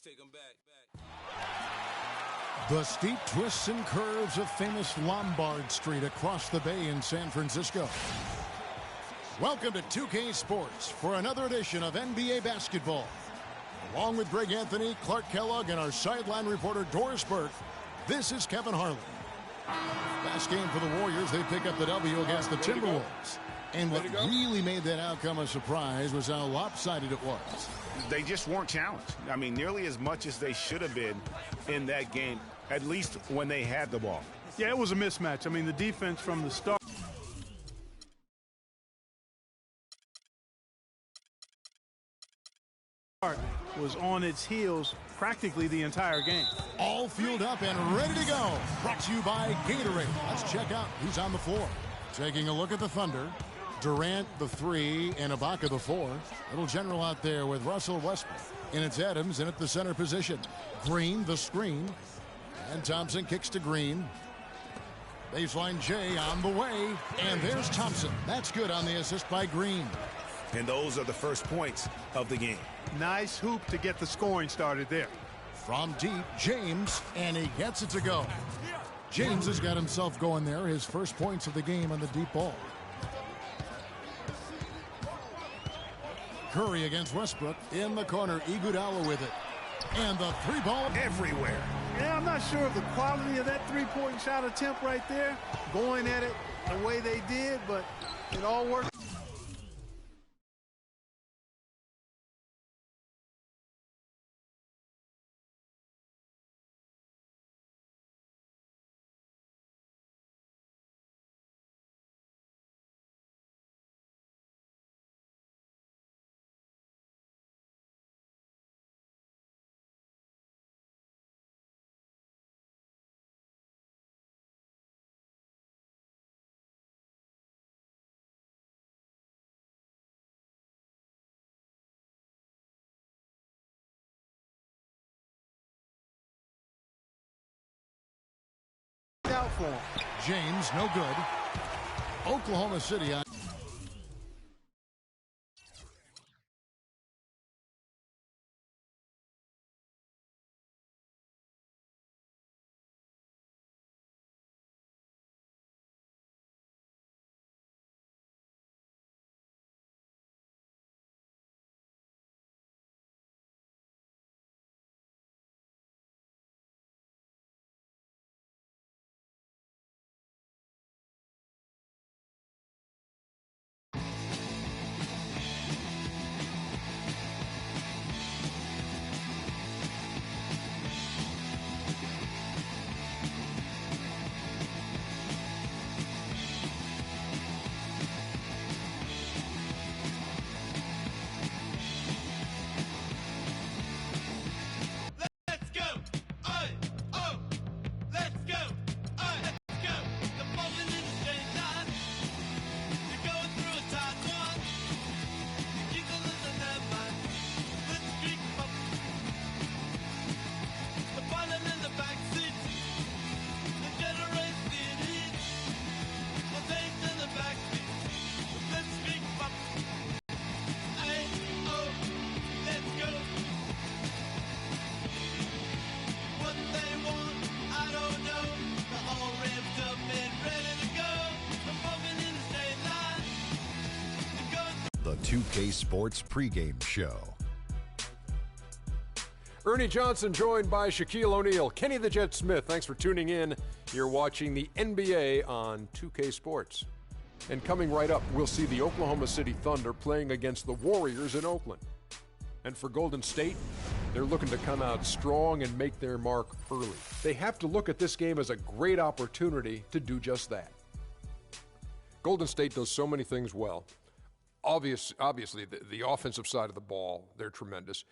Take them back. The steep twists and curves of famous Lombard Street across the bay in San Francisco. Welcome to 2K Sports for another edition of NBA basketball. Along with Greg Anthony, Clark Kellogg, and our sideline reporter Doris Burke, this is Kevin Harlan. Last game for the Warriors, they pick up the W against the Timberwolves. And what really made that outcome a surprise was how lopsided it was. They just weren't challenged. I mean, nearly as much as they should have been in that game, at least when they had the ball. Yeah, it was a mismatch. I mean, the defense from the start was on its heels practically the entire game. All fueled up and ready to go. Brought to you by Gatorade. Let's check out who's on the floor. Taking a look at the Thunder. Durant, the 3, and Ibaka, the 4. Little general out there with Russell Westbrook. And it's Adams in at the center position. Green, the screen. And Thompson kicks to Green. Baseline J on the way. And there's Thompson. That's good on the assist by Green. And those are the first points of the game. Nice hoop to get the scoring started there. From deep, James, and he gets it to go. James has got himself going there. His first points of the game on the deep ball. Curry against Westbrook in the corner. Iguodala with it. And the 3-ball everywhere. Yeah, I'm not sure of the quality of that three-point shot attempt right there. Going at it the way they did, but it all worked. Out for him. James, no good. Oklahoma City on. The 2K Sports pregame show. Ernie Johnson joined by Shaquille O'Neal. Kenny the Jet Smith, thanks for tuning in. You're watching the NBA on 2K Sports. And coming right up, we'll see the Oklahoma City Thunder playing against the Warriors in Oakland. And for Golden State, they're looking to come out strong and make their mark early. They have to look at this game as a great opportunity to do just that. Golden State does so many things well. Obviously, the offensive side of the ball, they're tremendous.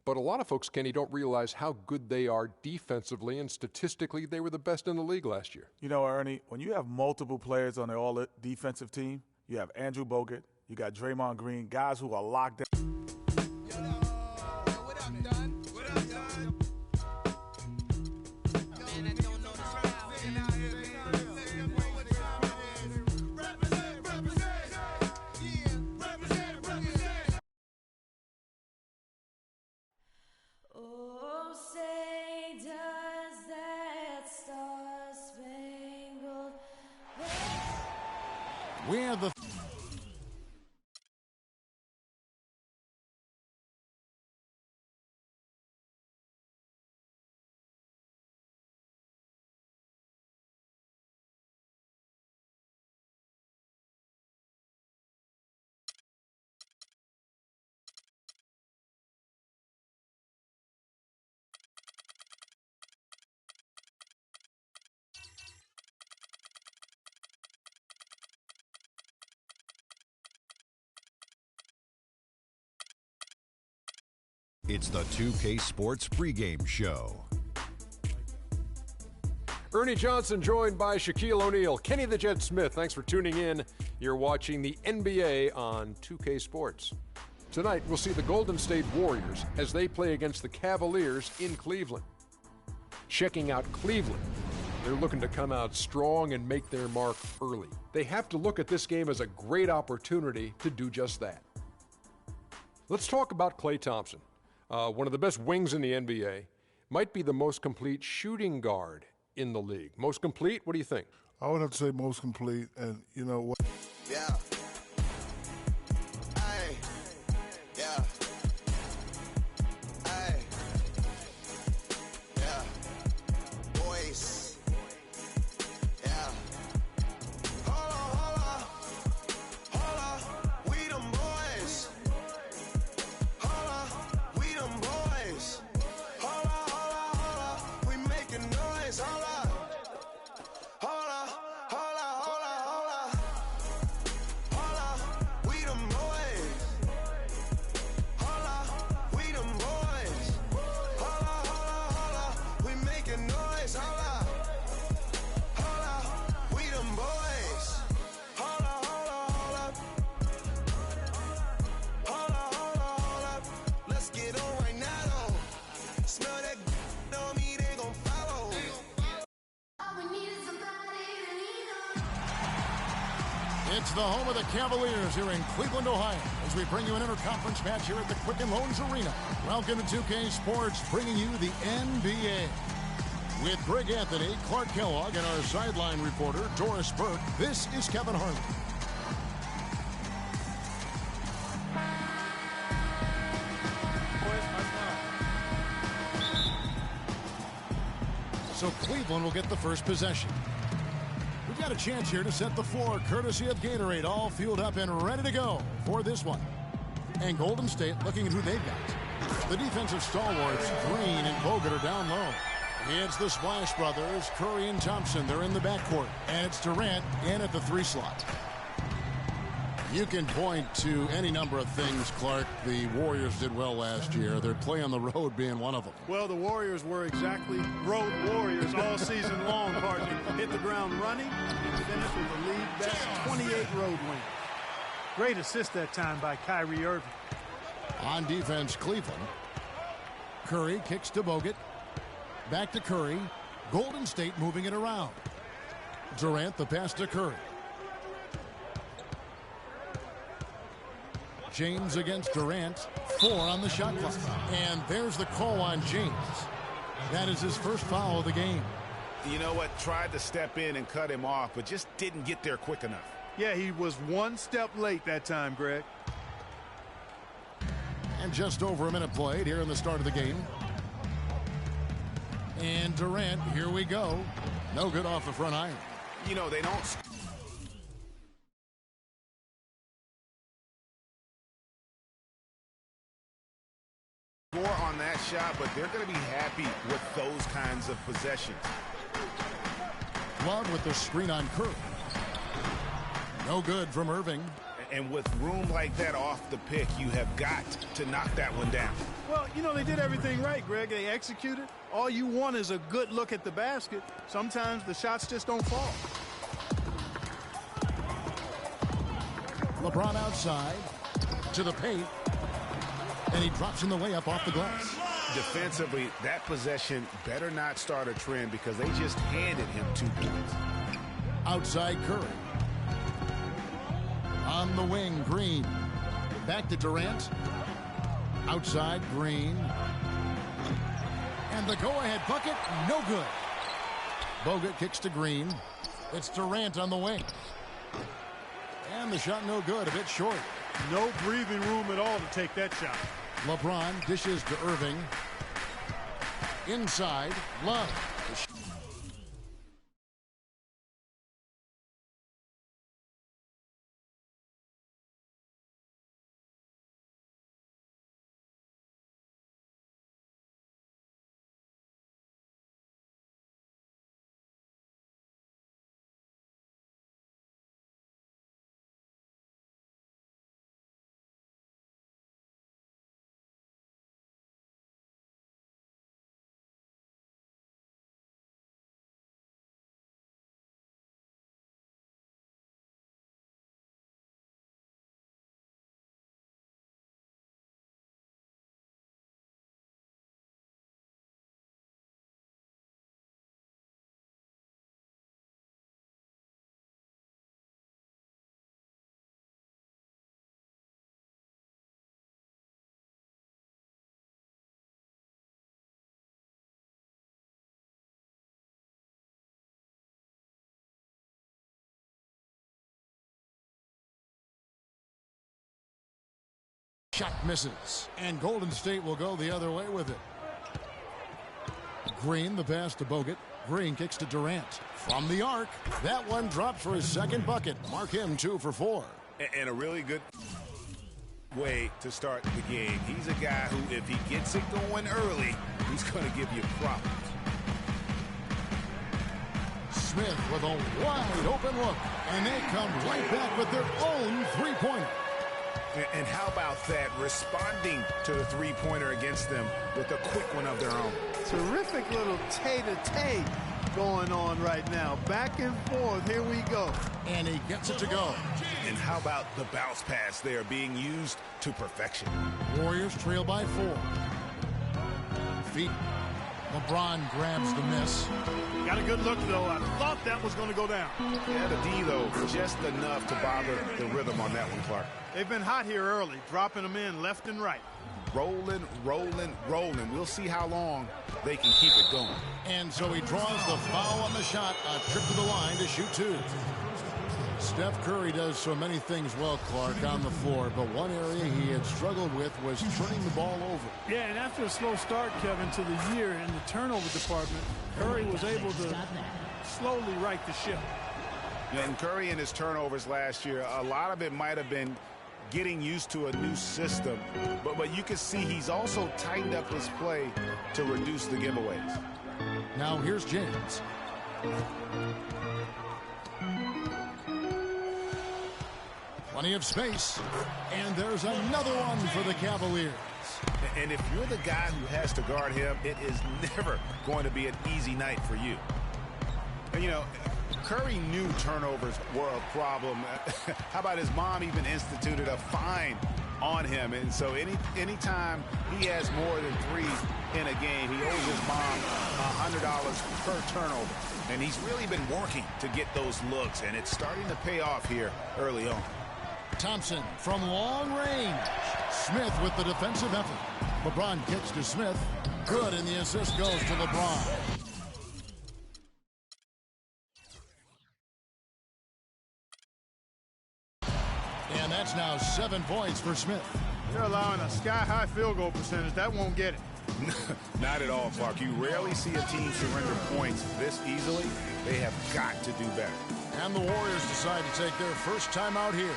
But a lot of folks, Kenny, don't realize how good they are defensively, and statistically, they were the best in the league last year. You know, Ernie, when you have multiple players on the all-defensive team, you have Andrew Bogut, you got Draymond Green, guys who are locked down. What up, Don? What up, Don? Man, I don't know the crowd. Oh. We have the It's the 2K Sports pregame show. Ernie Johnson joined by Shaquille O'Neal. Kenny the Jet Smith, thanks for tuning in. You're watching the NBA on 2K Sports. Tonight, we'll see the Golden State Warriors as they play against the Cavaliers in Cleveland. Checking out Cleveland, they're looking to come out strong and make their mark early. They have to look at this game as a great opportunity to do just that. Let's talk about Klay Thompson. One of the best wings in the NBA, might be the most complete shooting guard in the league. Most complete? What do you think? I would have to say most complete, and you know what? Yeah. Hey. Yeah. Hey. Yeah. Boys. Yeah. Hold on. Hold on. We them boys. Hold on. We them boys. Hold on. We making noise. Hold on. It's the home of the Cavaliers here in Cleveland, Ohio, as we bring you an interconference match here at the Quicken Loans Arena. Welcome to 2K Sports, bringing you the NBA. With Greg Anthony, Clark Kellogg, and our sideline reporter, Doris Burke, this is Kevin Harlan. So Cleveland will get the first possession. We've got a chance here to set the floor, courtesy of Gatorade, all fueled up and ready to go for this one. And Golden State looking at who they've got. The defensive stalwarts, Green and Bogut, are down low. It's the Splash Brothers, Curry and Thompson. They're in the backcourt. And it's Durant in at the 3 slot. You can point to any number of things, Clark, the Warriors did well last year. Their play on the road being one of them. Well, the Warriors were exactly road warriors all season long, partner. Hit the ground running and finished with the league best 28 road win. Great assist that time by Kyrie Irving. On defense, Cleveland. Curry kicks to Bogut. Back to Curry. Golden State moving it around. Durant, the pass to Curry. James against Durant. 4 on the shot clock. And there's the call on James. That is his first foul of the game. You know what? Tried to step in and cut him off, but just didn't get there quick enough. Yeah, he was one step late that time, Greg. And just over a minute played here in the start of the game. And Durant, here we go. No good off the front iron. You know, they don't... on that shot, but they're going to be happy with those kinds of possessions. Love with the screen on Curry. No good from Irving. And with room like that off the pick, you have got to knock that one down. Well, you know, they did everything right, Greg. They executed. All you want is a good look at the basket. Sometimes the shots just don't fall. LeBron outside to the paint. And he drops in the layup off the glass. Defensively, that possession better not start a trend because they just handed him 2 points. Outside Curry. On the wing, Green. Back to Durant. Outside, Green. And the go-ahead bucket, no good. Bogut kicks to Green. It's Durant on the wing. And the shot no good, a bit short. No breathing room at all to take that shot. LeBron dishes to Irving. Inside, Love. Shot misses, and Golden State will go the other way with it. Green, the pass to Bogut. Green kicks to Durant. From the arc, that one drops for his second bucket. Mark him 2 for 4. And a really good way to start the game. He's a guy who, if he gets it going early, he's going to give you problems. Smith with a wide open look, and they come right back with their own three-pointer. And how about that, responding to the three-pointer against them with a quick one of their own. Terrific little tay-to-tay going on right now. Back and forth, here we go. And he gets it to go. And how about the bounce pass there being used to perfection? Warriors trail by 4. Feet. LeBron grabs the miss. Got a good look, though. I thought that was going to go down. Yeah, the D, though, just enough to bother the rhythm on that one, Clark. They've been hot here early, dropping them in left and right. Rolling, rolling, rolling. We'll see how long they can keep it going. And so he draws the foul on the shot, a trip to the line to shoot 2. Steph Curry does so many things well, Clark, on the floor, but one area he had struggled with was turning the ball over. Yeah, and after a slow start, Kevin, to the year in the turnover department, Curry was able to slowly right the ship. And Curry and his turnovers last year, a lot of it might have been getting used to a new system, but you can see he's also tightened up his play to reduce the giveaways. Now here's James. Plenty of space, and there's another one for the Cavaliers. And if you're the guy who has to guard him, it is never going to be an easy night for you. And, you know, Curry knew turnovers were a problem. How about his mom even instituted a fine on him? And so anytime he has more than 3 in a game, he owes his mom $100 per turnover. And he's really been working to get those looks, and it's starting to pay off here early on. Thompson from long range. Smith with the defensive effort. LeBron kicks to Smith. Good, and the assist goes to LeBron. And that's now 7 points for Smith. They're allowing a sky-high field goal percentage. That won't get it. Not at all, Clark. You rarely see a team surrender points this easily. They have got to do better. And the Warriors decide to take their first time out here.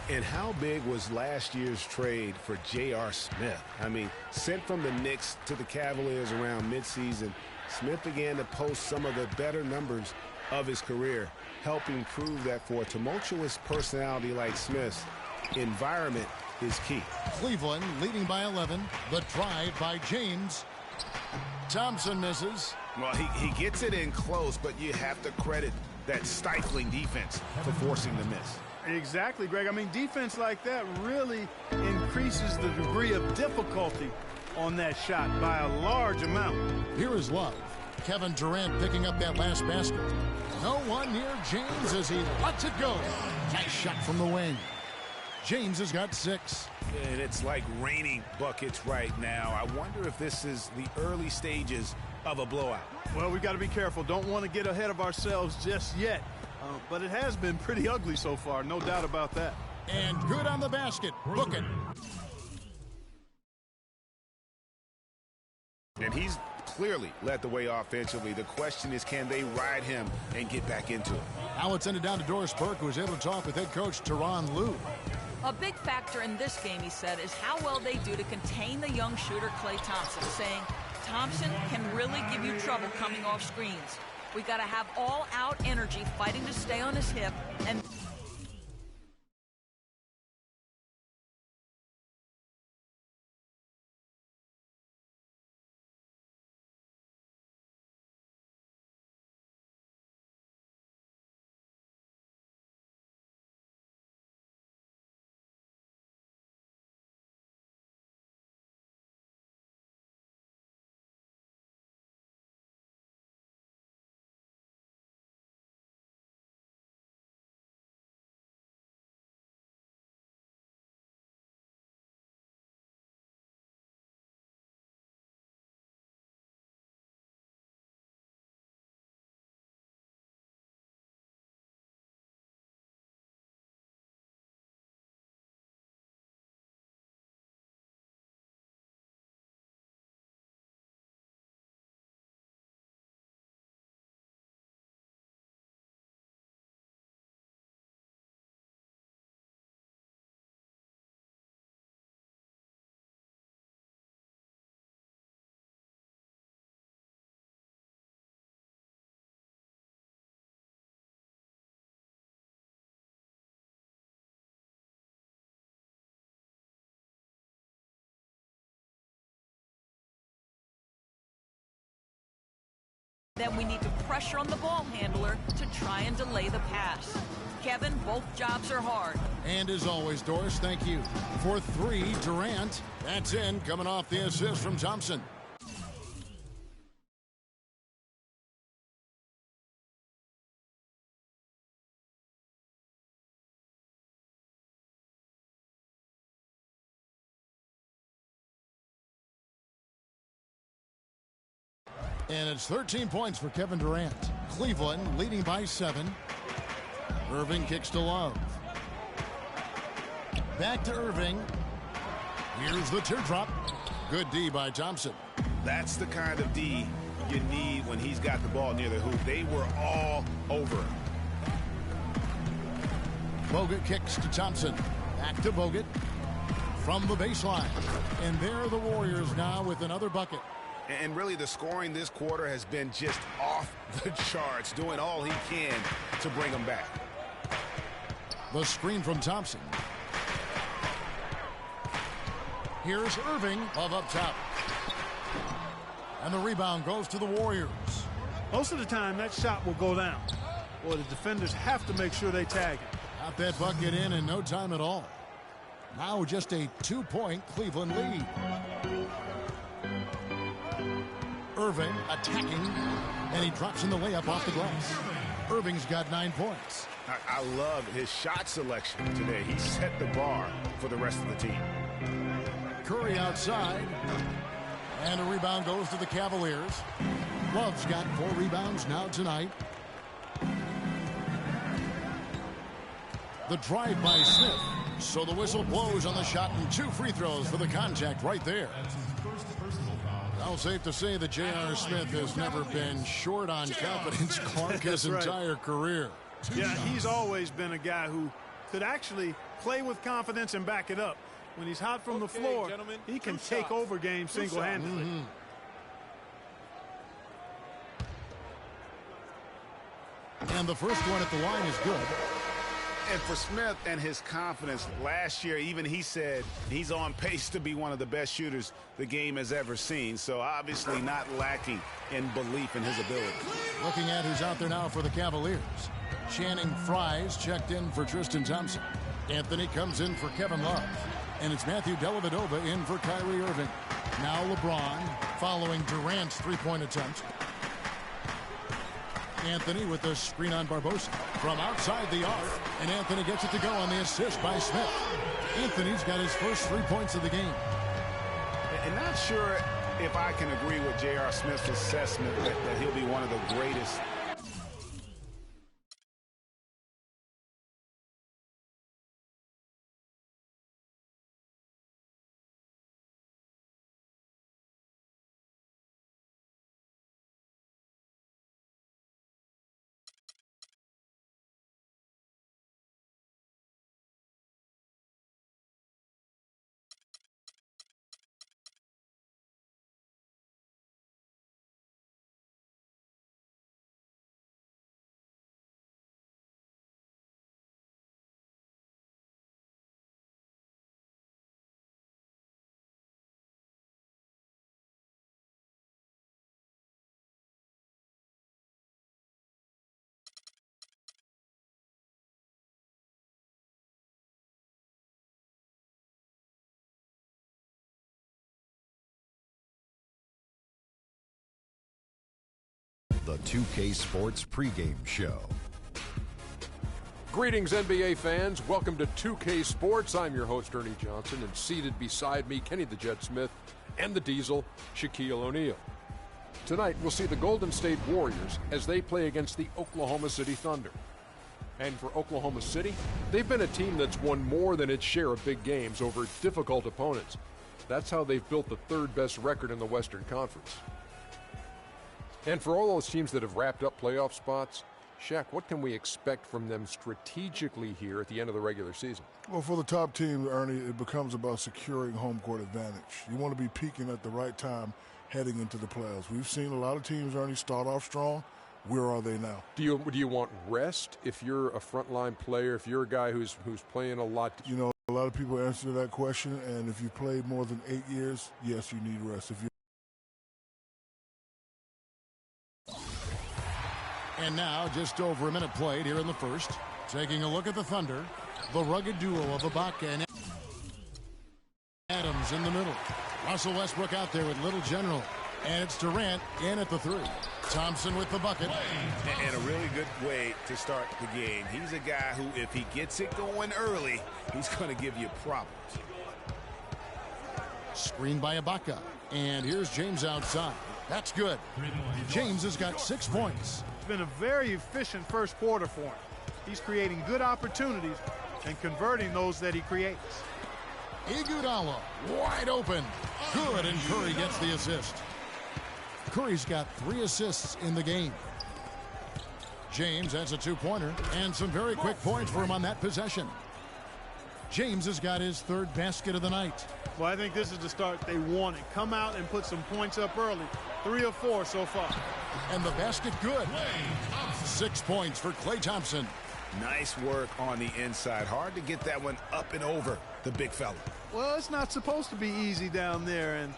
And how big was last year's trade for J.R. Smith? I mean, sent from the Knicks to the Cavaliers around midseason, Smith began to post some of the better numbers of his career, helping prove that for a tumultuous personality like Smith's, environment is key. Cleveland leading by 11. The drive by James. Thompson misses. Well, he gets it in close, but you have to credit that stifling defense for forcing the miss. Exactly, Greg. I mean, defense like that really increases the degree of difficulty on that shot by a large amount. Here is Love. Kevin Durant picking up that last basket. No one near James as he lets it go. Nice shot from the wing. James has got 6. And it's like raining buckets right now. I wonder if this is the early stages of a blowout. Well, we've got to be careful. Don't want to get ahead of ourselves just yet. But it has been pretty ugly so far, no doubt about that. And good on the basket. Book it. And he's clearly led the way offensively. The question is, can they ride him and get back into it? Now let's send it down to Doris Burke, who was able to talk with head coach Tyronn Lue. A big factor in this game, he said, is how well they do to contain the young shooter Klay Thompson, saying Thompson can really give you trouble coming off screens. We got to have all-out energy fighting to stay on his hip and then we need to pressure on the ball handler to try and delay the pass. Kevin, both jobs are hard. And as always, Doris, thank you. For three, Durant. That's in, coming off the assist from Thompson. And it's 13 points for Kevin Durant. Cleveland leading by 7. Irving kicks to Love. Back to Irving. Here's the teardrop. Good D by Thompson. That's the kind of D you need when he's got the ball near the hoop. They were all over him. Bogut kicks to Thompson. Back to Bogut. From the baseline. And there are the Warriors now with another bucket. And really, the scoring this quarter has been just off the charts, doing all he can to bring them back. The screen from Thompson. Here's Irving of up top. And the rebound goes to the Warriors. Most of the time, that shot will go down. Well, the defenders have to make sure they tag it. Got that bucket in no time at all. Now just a 2-point Cleveland lead. Irving attacking, and he drops in the layup off the glass. Irving's got 9 points. I love his shot selection today. He set the bar for the rest of the team. Curry outside, and a rebound goes to the Cavaliers. Love's got 4 rebounds now tonight. The drive by Smith. So the whistle blows on the shot, and 2 free throws for the contact right there. Well, safe to say that J.R. Smith has never been short on confidence, Clark, his entire career. Yeah, he's always been a guy who could actually play with confidence and back it up. When he's hot from the floor, he can take over games single-handedly. And the first one at the line is good. And for Smith and his confidence, last year even he said he's on pace to be one of the best shooters the game has ever seen. So obviously not lacking in belief in his ability. Looking at who's out there now for the Cavaliers. Channing Frye's checked in for Tristan Thompson. Anthony comes in for Kevin Love. And it's Matthew Dellavedova in for Kyrie Irving. Now LeBron following Durant's 3-point attempt. Anthony with the screen on Barbosa from outside the arc, and Anthony gets it to go on the assist by Smith. Anthony's got his first 3 points of the game. And not sure if I can agree with J.R. Smith's assessment that he'll be one of the greatest the 2K Sports pregame show. Greetings, NBA fans. Welcome to 2K Sports. I'm your host, Ernie Johnson, and seated beside me, Kenny the Jet Smith, and the Diesel, Shaquille O'Neal. Tonight, we'll see the Golden State Warriors as they play against the Oklahoma City Thunder. And for Oklahoma City, they've been a team that's won more than its share of big games over difficult opponents. That's how they've built the third best record in the Western Conference. And for all those teams that have wrapped up playoff spots, Shaq, what can we expect from them strategically here at the end of the regular season? Well, for the top team, Ernie, it becomes about securing home court advantage. You want to be peaking at the right time heading into the playoffs. We've seen a lot of teams, Ernie, start off strong. Where are they now? Do you want rest if you're a frontline player, if you're a guy who's playing a lot? You know, a lot of people answer that question, and if you played more than 8 years, yes, you need rest. And now, just over a minute played here in the first. Taking a look at the Thunder. The rugged duo of Ibaka and Adams in the middle. Russell Westbrook out there with Little General. And it's Durant in at the three. Thompson with the bucket. And a really good way to start the game. He's a guy who, if he gets it going early, he's going to give you problems. Screen by Ibaka. And here's James outside. That's good. James has got 6 points. It's been a very efficient first quarter for him. He's creating good opportunities and converting those that he creates. Iguodala wide open. Good, and Curry gets the assist. Curry's got 3 assists in the game. James has a 2-pointer and some very quick points for him on that possession. James has got his 3rd basket of the night. Well, I think this is the start they wanted. Come out and put some points up early. 3 of 4 so far. And the basket good. 6 points for Klay Thompson. Nice work on the inside. Hard to get that one up and over the big fella. Well, it's not supposed to be easy down there, and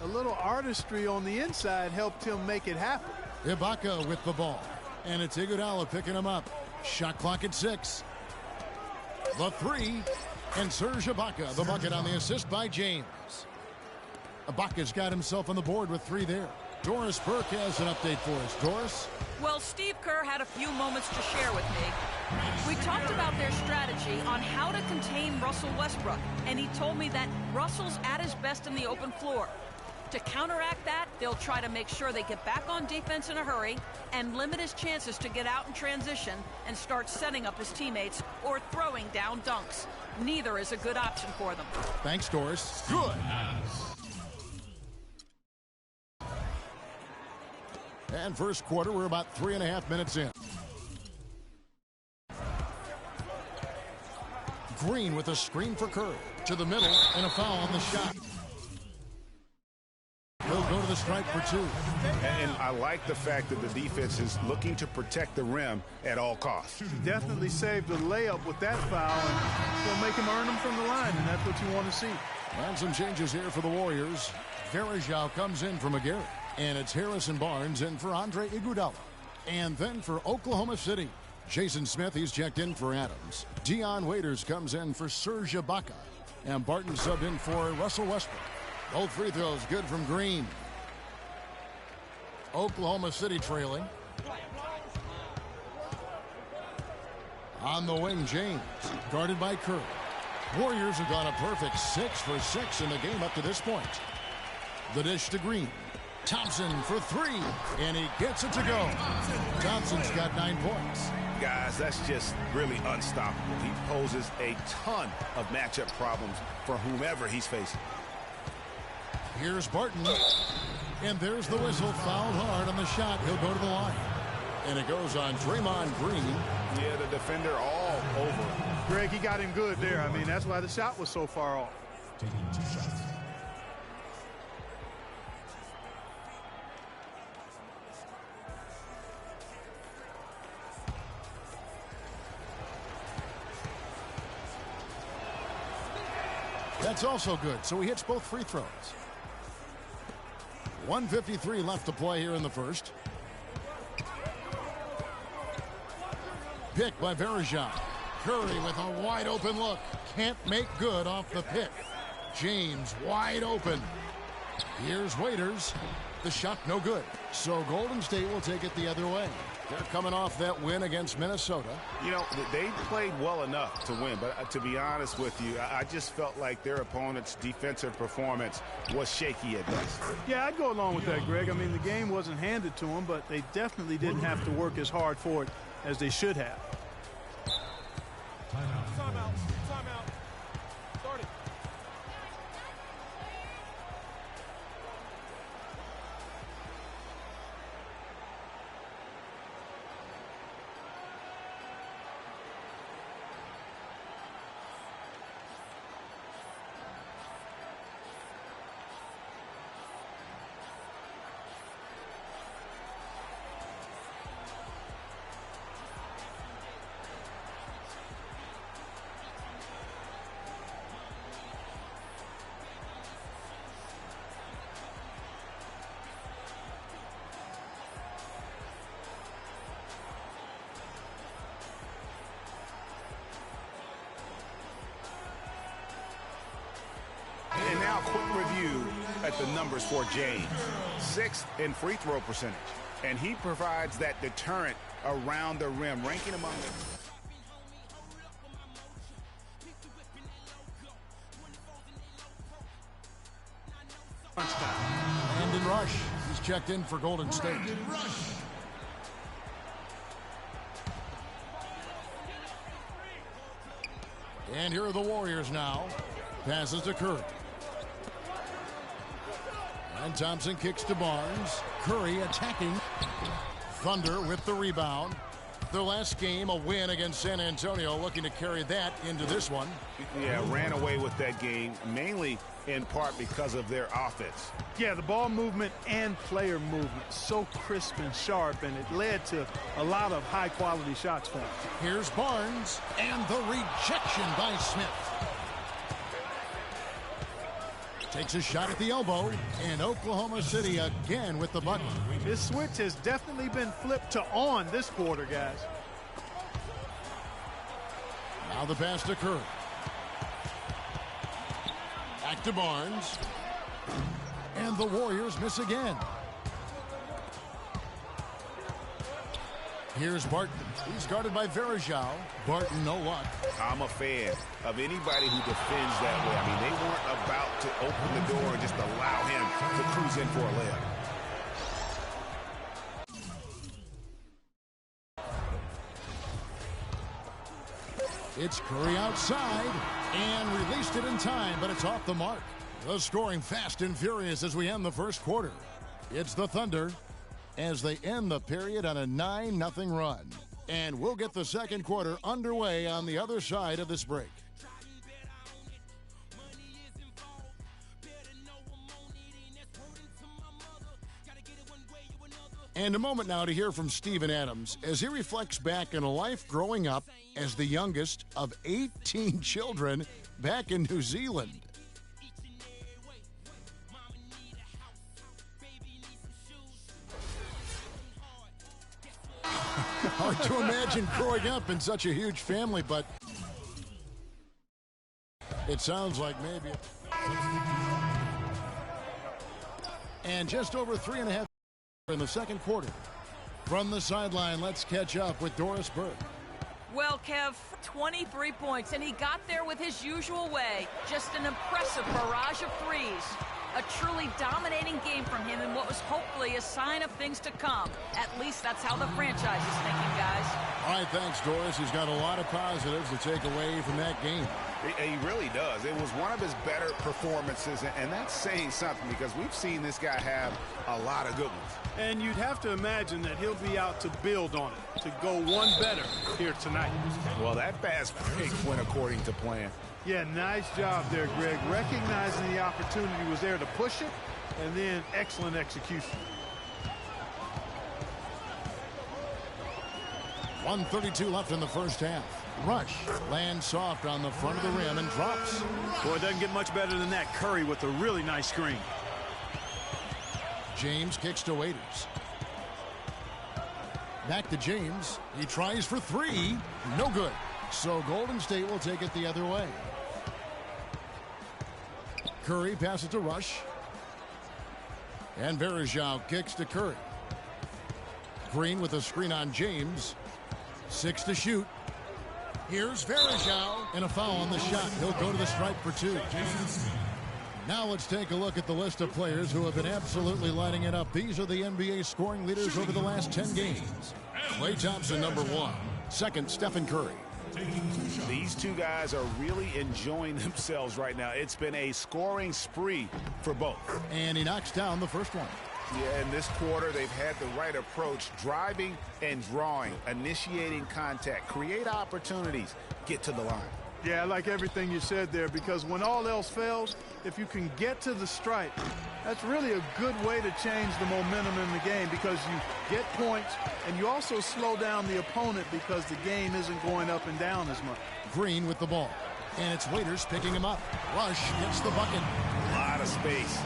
a little artistry on the inside helped him make it happen. Ibaka with the ball. And it's Iguodala picking him up. Shot clock at 6. The 3. And Serge Ibaka, the bucket on the assist by James. Ibaka's got himself on the board with 3 there. Doris Burke has an update for us. Doris? Well, Steve Kerr had a few moments to share with me. We talked about their strategy on how to contain Russell Westbrook, and he told me that Russell's at his best in the open floor. To counteract that, they'll try to make sure they get back on defense in a hurry and limit his chances to get out in transition and start setting up his teammates or throwing down dunks. Neither is a good option for them. Thanks, Doris. Good. And first quarter, we're about 3.5 minutes in. Green with a screen for Curry. To the middle and a foul on the shot. He'll go to the stripe for 2. And I like the fact that the defense is looking to protect the rim at all costs. He definitely saved a layup with that foul, and he'll make him earn them from the line, and that's what you want to see. And some changes here for the Warriors. Varejao comes in for McGarrett. And it's Harrison Barnes in for Andre Iguodala. And then for Oklahoma City, Jason Smith, he's checked in for Adams. Dion Waiters comes in for Serge Ibaka. And Barton subbed in for Russell Westbrook. Both free throws good from Green. Oklahoma City trailing. On the wing, James, guarded by Curry. Warriors have gone a perfect 6 for 6 in the game up to this point. The dish to Green. Thompson for 3, and he gets it to go. Thompson's got 9 points. Guys, that's just really unstoppable. He poses a ton of matchup problems for whomever he's facing. Here's Barton, and there's the whistle. Fouled hard on the shot. He'll go to the line. And it goes on Draymond Green. Yeah, the defender all over. Greg, he got him good there. I mean, that's why the shot was so far off. Taking 2 shots. That's also good, so he hits both free throws. 1:53 left to play here in the first. Pick by Varejao. Curry with a wide open look. Can't make good off the pick. James wide open. Here's Waiters. The shot no good. So Golden State will take it the other way. They're coming off that win against Minnesota. You know, they played well enough to win, but to be honest with you, I just felt like their opponent's defensive performance was shaky at best. Yeah, I'd go along with that, Greg. I mean, the game wasn't handed to them, but they definitely didn't have to work as hard for it as they should have. Timeout. Start it. And now a quick review at the numbers for James. 6th in free throw percentage. And he provides that deterrent around the rim, ranking among them. Brandon Rush. He's checked in for Golden State. And here are the Warriors now. Passes to Curry. And Thompson kicks to Barnes. Curry attacking. Thunder with the rebound. Their last game, a win against San Antonio, looking to carry that into this one. Yeah, ran away with that game, mainly in part because of their offense. Yeah, the ball movement and player movement, so crisp and sharp, and it led to a lot of high-quality shots for him. Here's Barnes, and the rejection by Smith. Takes a shot at the elbow, and Oklahoma City again with the button. This switch has definitely been flipped to on this quarter, guys. Now the pass to Curry. Back to Barnes. And the Warriors miss again. Here's Barton. He's guarded by Varejao. Barton, no luck. I'm a fan of anybody who defends that way. I mean, they weren't about to open the door and just allow him to cruise in for a layup. It's Curry outside and released it in time, but it's off the mark. The scoring fast and furious as we end the first quarter. It's the Thunder as they end the period on a 9-0 run. And we'll get the second quarter underway on the other side of this break. And a moment now to hear from Steven Adams as he reflects back on a life growing up as the youngest of 18 children back in New Zealand. Hard to imagine growing up in such a huge family, but it sounds like maybe. And just over 3.5 in the second quarter. From the sideline, let's catch up with Doris Burke. Well, Kev, 23 points, and he got there with his usual way. Just an impressive barrage of threes. A truly dominating game from him in what was hopefully a sign of things to come. At least that's how the franchise is thinking, guys. All right, thanks, Doris. He's got a lot of positives to take away from that game. He really does. It was one of his better performances, and that's saying something because we've seen this guy have a lot of good ones. And you'd have to imagine that he'll be out to build on it, to go one better here tonight. Well, that fast break went according to plan. Yeah, nice job there, Greg. Recognizing the opportunity was there to push it, and then excellent execution. 1:32 left in the first half. Rush lands soft on the front of the rim and drops. Boy, it doesn't get much better than that. Curry with a really nice screen. James kicks to Waiters. Back to James. He tries for three. No good. So Golden State will take it the other way. Curry passes to Rush. And Varejao kicks to Curry. Green with a screen on James. 6 to shoot. Here's Varejao. And a foul on the shot. He'll go to the stripe for 2. Now let's take a look at the list of players who have been absolutely lighting it up. These are the NBA scoring leaders over the last 10 games. Klay Thompson, number 1. Second, Stephen Curry. These two guys are really enjoying themselves right now. It's been a scoring spree for both. And he knocks down the first one. Yeah, in this quarter, they've had the right approach, driving and drawing, initiating contact, create opportunities, get to the line. Yeah, I like everything you said there, because when all else fails, if you can get to the stripe, that's really a good way to change the momentum in the game, because you get points and you also slow down the opponent because the game isn't going up and down as much. Green with the ball. And it's Waiters picking him up. Rush gets the bucket. A lot of space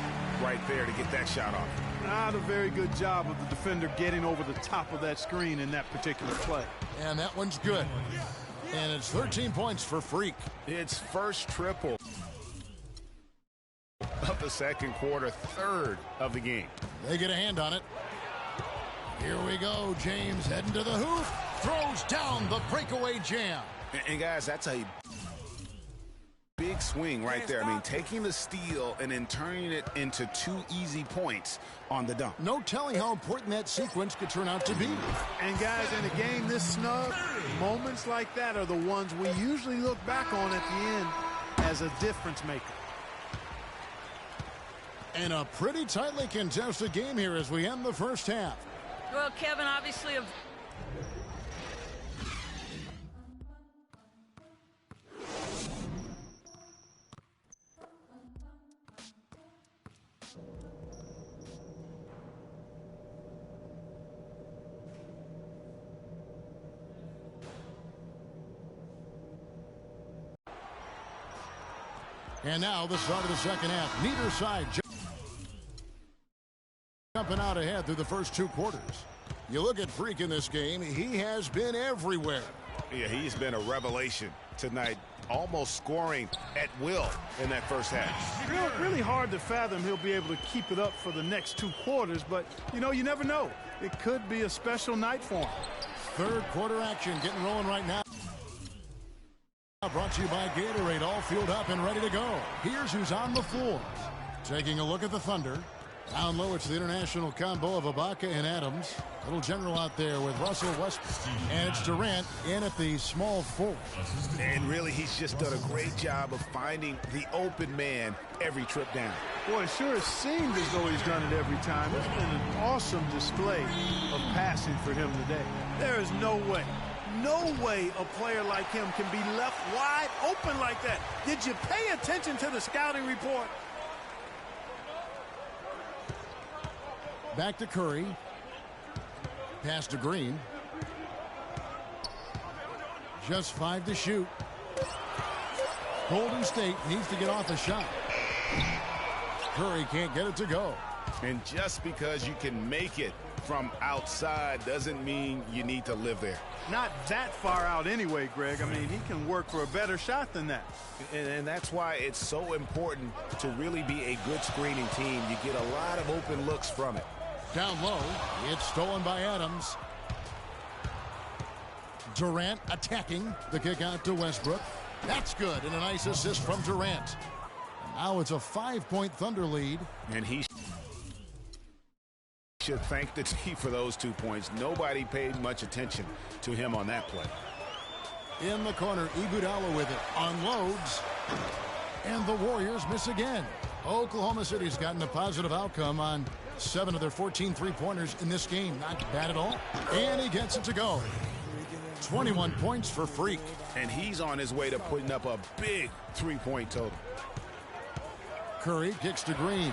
right there to get that shot off. Not a very good job of the defender getting over the top of that screen in that particular play. And that one's good. And it's 13 points for Freak. It's first triple of the second quarter, third of the game. They get a hand on it. Here we go. James heading to the hoop. Throws down the breakaway jam. And guys, that's a big swing right there. I mean, taking the steal and then turning it into 2 easy points on the dunk. No telling how important that sequence could turn out to be. And guys, in a game this snug, moments like that are the ones we usually look back on at the end as a difference maker. And a pretty tightly contested game here as we end the first half. Well, Kevin, obviously And now the start of the second half. Neither side jumping out ahead through the first 2 quarters. You look at Freak in this game, he has been everywhere. Yeah, he's been a revelation tonight, almost scoring at will in that first half. You know, really hard to fathom he'll be able to keep it up for the next 2 quarters, but, you know, you never know. It could be a special night for him. Third quarter action getting rolling right now. Brought to you by Gatorade, all fueled up and ready to go. Here's who's on the floor. Taking a look at the Thunder. Down low, it's the international combo of Ibaka and Adams. Little general out there with Russell Westbrook. And it's Durant in at the small 4. And really, he's just done a great job of finding the open man every trip down. Boy, it sure has seemed as though he's done it every time. It's been an awesome display of passing for him today. There is no way a player like him can be left wide open like that. Did you pay attention to the scouting report? Back to Curry. Pass to Green. Just 5 to shoot. Golden State needs to get off a shot. Curry can't get it to go. And just because you can make it from outside doesn't mean you need to live there. Not that far out anyway, Greg. I mean, he can work for a better shot than that. And that's why it's so important to really be a good screening team. You get a lot of open looks from it. Down low, it's stolen by Adams. Durant attacking the kick out to Westbrook. That's good, and a nice assist from Durant. Now it's a 5-point Thunder lead. And he should thank the team for those 2 points. Nobody paid much attention to him on that play. In the corner, Iguodala with it. Unloads. And the Warriors miss again. Oklahoma City's gotten a positive outcome on 7 of their 14 3-pointers in this game. Not bad at all. And he gets it to go. 21 points for Freak. And he's on his way to putting up a big 3-point total. Curry kicks to Green.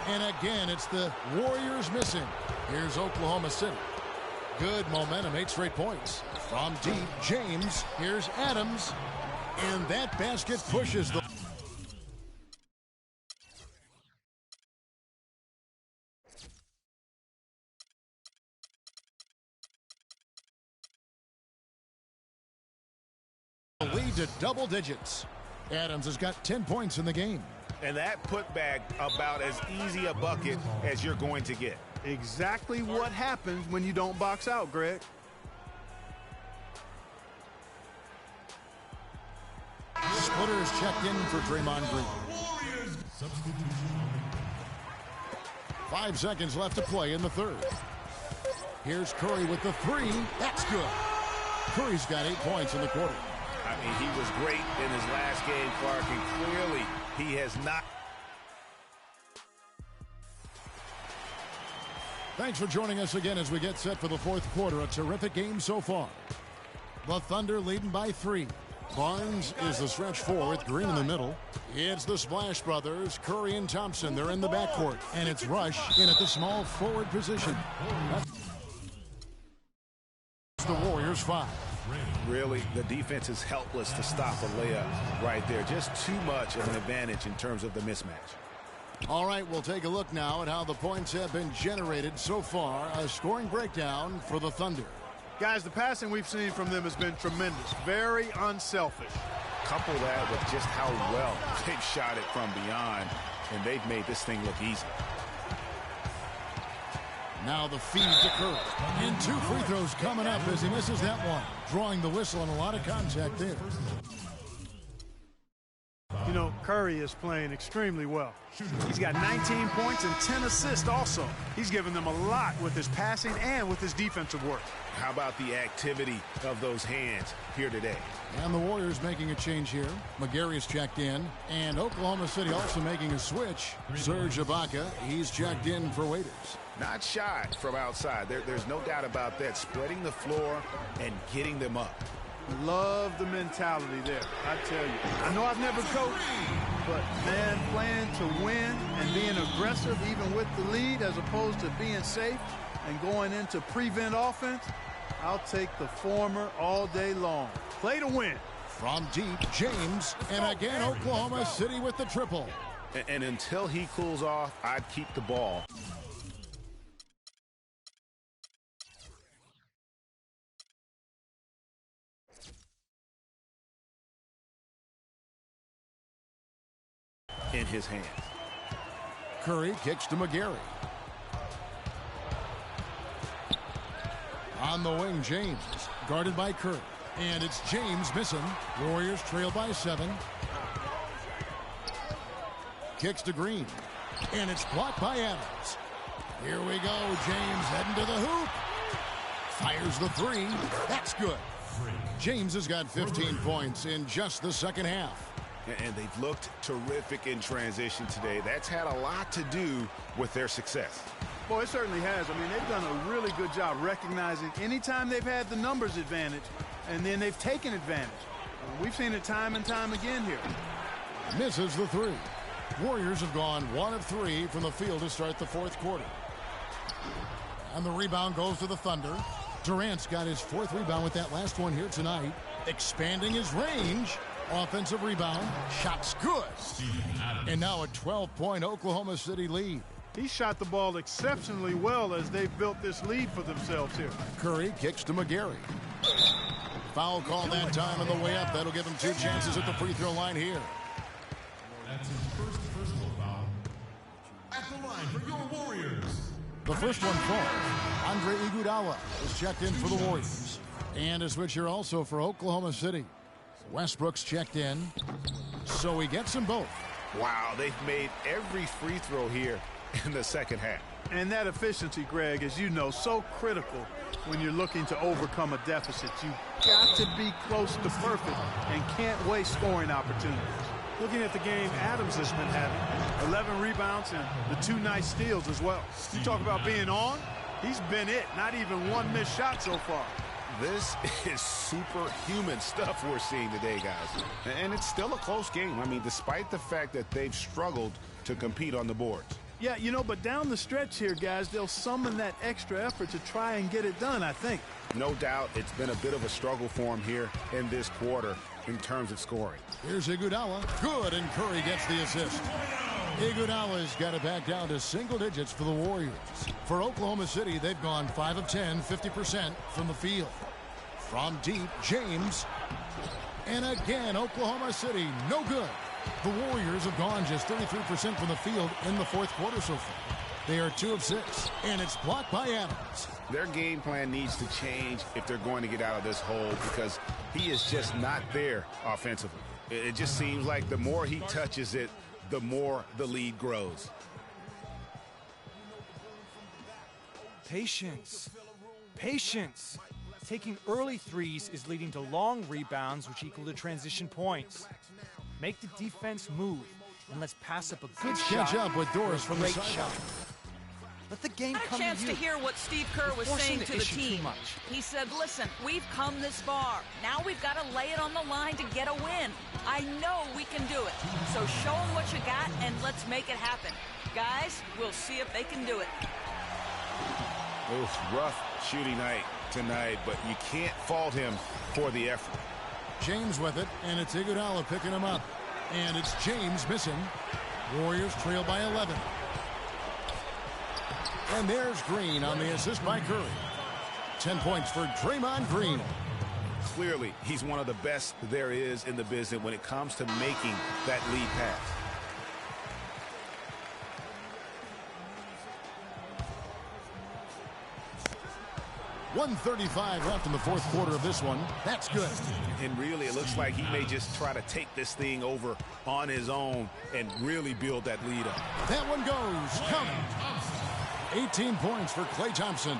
And again, it's the Warriors missing. Here's Oklahoma City. Good momentum, 8 straight points. From deep, James. Here's Adams. And that basket pushes the... lead to double digits. Adams has got 10 points in the game. And that putback about as easy a bucket as you're going to get. Exactly what happens when you don't box out, Greg. Splitters checked in for Draymond Green. 5 seconds left to play in the third. Here's Curry with the three. That's good. Curry's got 8 points in the quarter. I mean, he was great in his last game, Clark, and clearly he has not. Thanks for joining us again as we get set for the fourth quarter. A terrific game so far. The Thunder leading by 3. Barnes is the stretch 4 with Green in the middle. It's the Splash Brothers, Curry and Thompson. They're in the backcourt. And it's Rush in at the small forward position. That's the Warriors 5. Really, the defense is helpless to stop a layup right there. Just too much of an advantage in terms of the mismatch. All right, we'll take a look now at how the points have been generated so far. A scoring breakdown for the Thunder. Guys, the passing we've seen from them has been tremendous. Very unselfish. Couple that with just how well they've shot it from beyond, and they've made this thing look easy. Now the feed to Curry. And 2 free throws coming up as he misses that one. Drawing the whistle and a lot of contact there. You know, Curry is playing extremely well. He's got 19 points and 10 assists also. He's given them a lot with his passing and with his defensive work. How about the activity of those hands here today? And the Warriors making a change here. McGary's checked in. And Oklahoma City also making a switch. Serge Ibaka, he's checked in for Waiters. Not shy from outside. There's no doubt about that. Spreading the floor and getting them up. Love the mentality there, I tell you. I know I've never coached, but, man, playing to win and being aggressive even with the lead as opposed to being safe and going into prevent offense, I'll take the former all day long. Play to win. From deep, James, and again Oklahoma City with the triple. And until he cools off, I'd keep the ball. In his hands. Curry kicks to McGary. On the wing, James, guarded by Curry. And it's James missing. Warriors trail by 7. Kicks to Green. And it's blocked by Adams. Here we go, James heading to the hoop. Fires the 3. That's good. James has got 15 points in just the second half. And they've looked terrific in transition today. That's had a lot to do with their success. Boy, it certainly has. I mean, they've done a really good job recognizing anytime they've had the numbers advantage, and then they've taken advantage. We've seen it time and time again here. Misses the 3. Warriors have gone 1 of 3 from the field to start the fourth quarter. And the rebound goes to the Thunder. Durant's got his 4th rebound with that last one here tonight. Expanding his range. Offensive rebound. Shot's good. And now a 12-point Oklahoma City lead. He shot the ball exceptionally well as they've built this lead for themselves here. Curry kicks to McGary. Foul call that time on the way up. That'll give him 2 chances at the free throw line here. That's his first personal foul. At the line for your Warriors. The first one falls. Andre Iguodala is checked in for the Warriors. And a switch here also for Oklahoma City. Westbrook's checked in, so he gets them both. Wow, they've made every free throw here in the second half. And that efficiency, Greg, as you know, so critical when you're looking to overcome a deficit. You've got to be close to perfect and can't waste scoring opportunities. Looking at the game Adams has been having, 11 rebounds and the 2 nice steals as well. You talk about being on, he's been it. Not even 1 missed shot so far. This is superhuman stuff we're seeing today, guys. And it's still a close game. I mean, despite the fact that they've struggled to compete on the boards. Yeah, you know, but down the stretch here, guys, they'll summon that extra effort to try and get it done, I think. No doubt it's been a bit of a struggle for him here in this quarter in terms of scoring. Here's Iguodala. Good, and Curry gets the assist. Iguodala's got it back down to single digits for the Warriors. For Oklahoma City, they've gone 5 of 10, 50% from the field. From deep, James. And again, Oklahoma City, no good. The Warriors have gone just 33% from the field in the fourth quarter so far. They are 2 of 6, and it's blocked by Adams. Their game plan needs to change if they're going to get out of this hole, because he is just not there offensively. It just seems like the more he touches it, the more the lead grows. Patience. Patience. Taking early threes is leading to long rebounds, which equal to transition points. Make the defense move, and let's pass up a good shot. Catch up with Doris from the great sideline. shot. Let the game I had a come chance to to you. hear what Steve Kerr was Forcing saying the to the issue too team. much. He said, listen, we've come this far. Now we've got to lay it on the line to get a win. I know we can do it. So show them what you got, and let's make it happen. Guys, we'll see if they can do it. Oof, rough shooting night tonight, but you can't fault him for the effort. James with it, and it's Iguodala picking him up. And it's James missing. Warriors trail by 11. And there's Green on the assist by Curry. 10 points for Draymond Green. Clearly, he's one of the best there is in the business when it comes to making that lead pass. .135 left in the fourth quarter of this one. That's good. And really, it looks like he may just try to take this thing over on his own and really build that lead up. That one goes. Count. 18 points for Klay Thompson.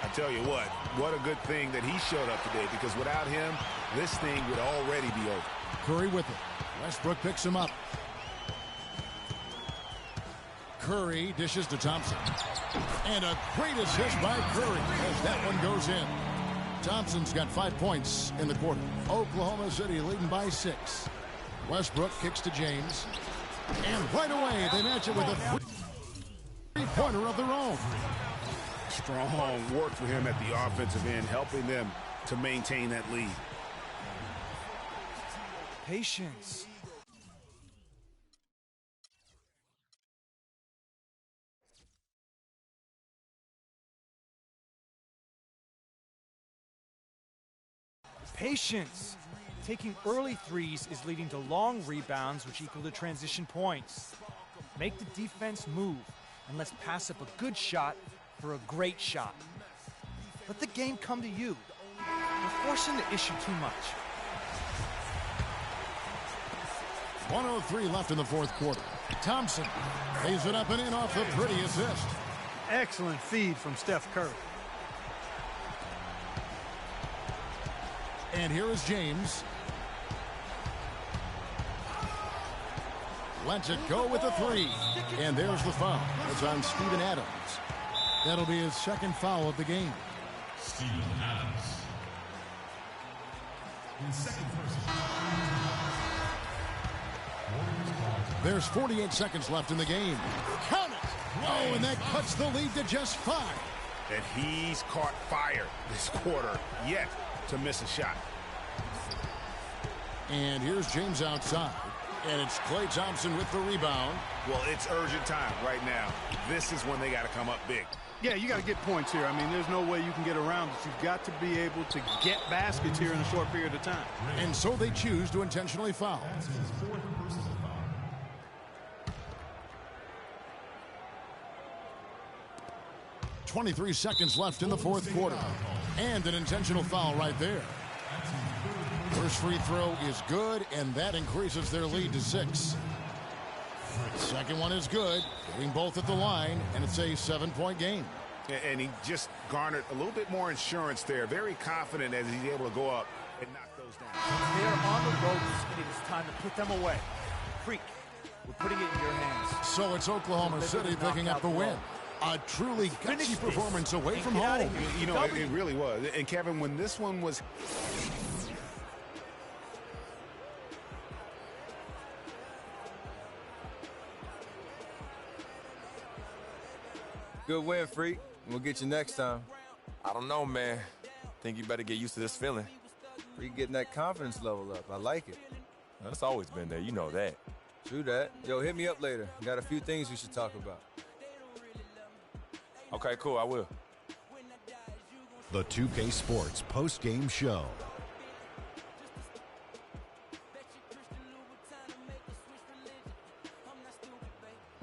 I tell you what a good thing that he showed up today, because without him, this thing would already be over. Curry with it. Westbrook picks him up. Curry dishes to Thompson. And a great assist by Curry as that one goes in. Thompson's got 5 points in the quarter. Oklahoma City leading by 6. Westbrook kicks to James. And right away, they match it with a three-pointer of their own. Strong work for him at the offensive end, helping them to maintain that lead. Patience. Patience. Taking early threes is leading to long rebounds, which equal to transition points. Make the defense move, and let's pass up a good shot for a great shot. Let the game come to you. We're forcing the issue too much. 1:03 left in the fourth quarter. Thompson lays it up and in off the pretty assist. Excellent feed from Steph Curry. And here is James. Lets it go with a 3. And there's the foul. It's on Steven Adams. That'll be his second foul of the game. Steven Adams. His second personal. There's 48 seconds left in the game. Count it! Oh, and that cuts the lead to just 5. And he's caught fire this quarter yet to miss a shot. And here's James outside. And it's Klay Thompson with the rebound. Well, it's urgent time right now. This is when they got to come up big. Yeah, you got to get points here. I mean, there's no way you can get around it. You've got to be able to get baskets here in a short period of time. And so they choose to intentionally foul. 23 seconds left in the fourth quarter. And an intentional foul right there. First free throw is good, and that increases their lead to 6. Second one is good, getting both at the line, and it's a 7-point game. And he just garnered a little bit more insurance there. Very confident as he's able to go up and knock those down. They're on the ropes, and it is time to put them away. Freak, we're putting it in your hands. So it's Oklahoma City picking up the win. A truly gutsy performance away from home. You know, it really was. And Kevin, when this one was... Good win, Freak. We'll get you next time. I don't know, man. Think you better get used to this feeling. Freak getting that confidence level up. I like it. That's always been there. You know that. True that. Yo, hit me up later. Got a few things we should talk about. Okay, cool. I will. The 2K Sports post-game show.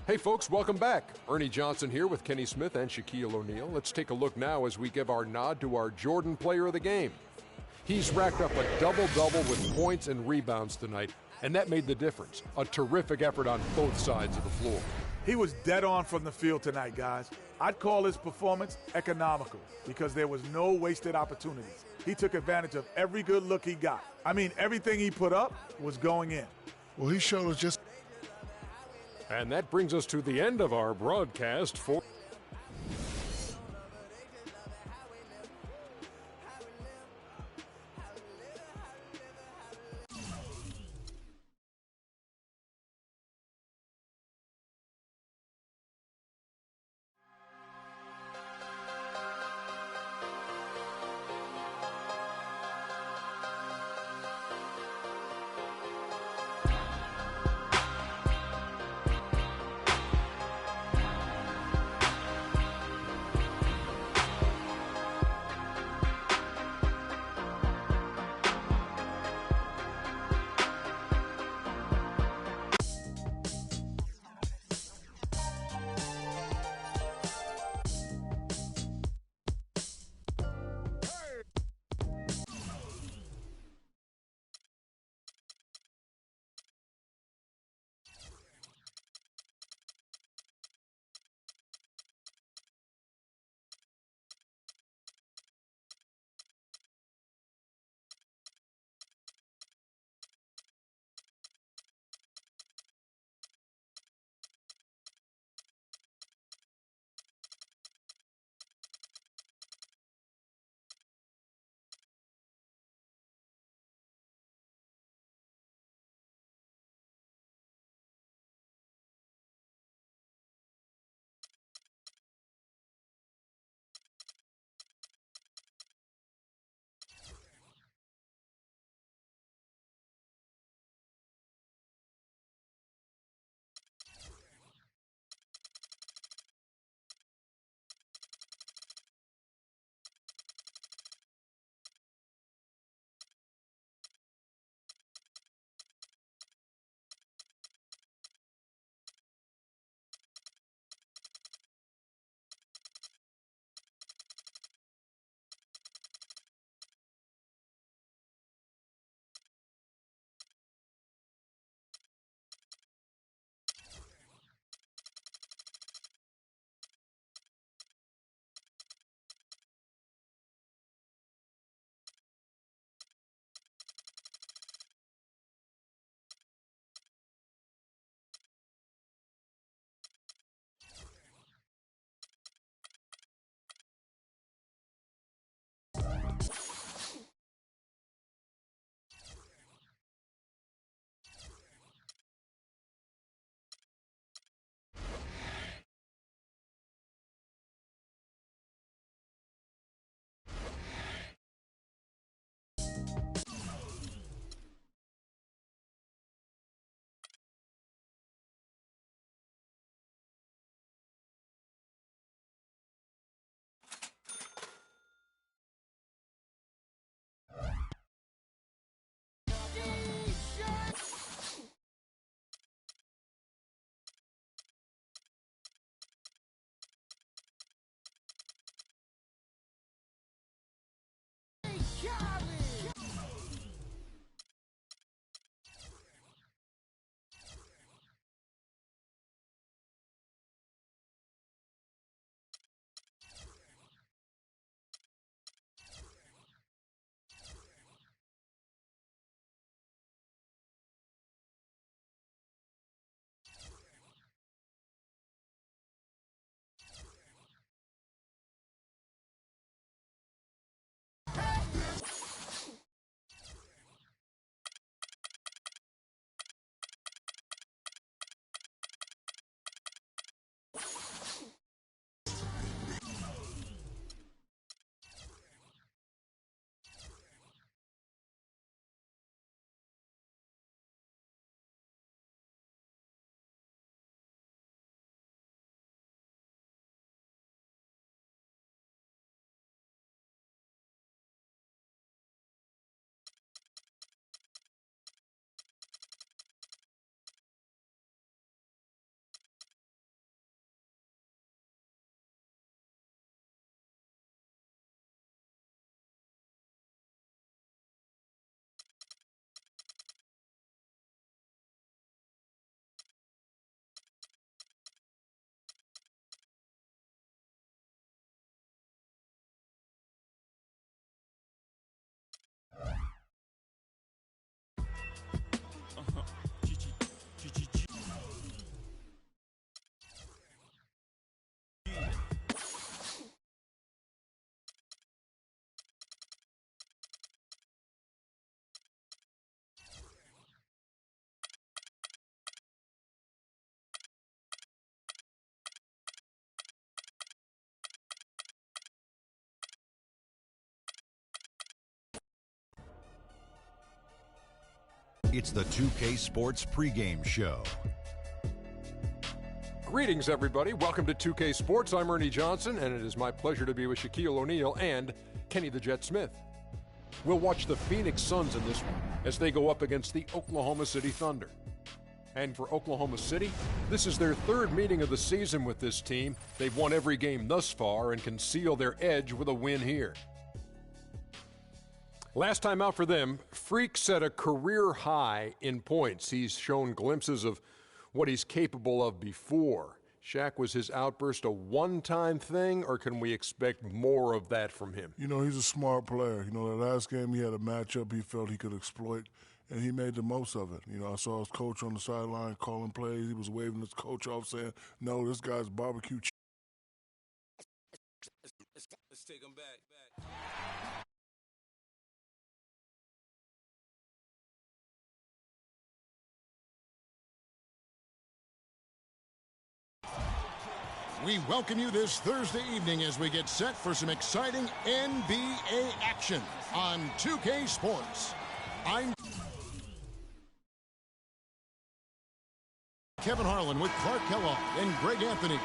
Hey folks, welcome back. Ernie Johnson here with Kenny Smith and Shaquille O'Neal. Let's take a look now as we give our nod to our Jordan Player of the Game. He's racked up a double-double with points and rebounds tonight, and that made the difference. A terrific effort on both sides of the floor. He was dead on from the field tonight, guys. I'd call his performance economical because there was no wasted opportunities. He took advantage of every good look he got. I mean, everything he put up was going in. Well, he showed us just... And that brings us to the end of our broadcast for... It's the 2K Sports pregame show. Greetings, everybody. Welcome to 2K Sports. I'm Ernie Johnson, and it is my pleasure to be with Shaquille O'Neal and Kenny the Jet Smith. We'll watch the Phoenix Suns in this one as they go up against the Oklahoma City Thunder. And for Oklahoma City, this is their third meeting of the season with this team. They've won every game thus far and can seal their edge with a win here. Last time out for them, Freak set a career high in points. He's shown glimpses of what he's capable of before. Shaq, was his outburst a one-time thing, or can we expect more of that from him? You know, he's a smart player. You know, the last game he had a matchup he felt he could exploit, and he made the most of it. You know, I saw his coach on the sideline calling plays. He was waving his coach off saying, no, this guy's barbecue chicken. Let's take him back. We welcome you this Thursday evening as we get set for some exciting NBA action on 2K Sports. I'm Kevin Harlan with Clark Kellogg and Greg Anthony.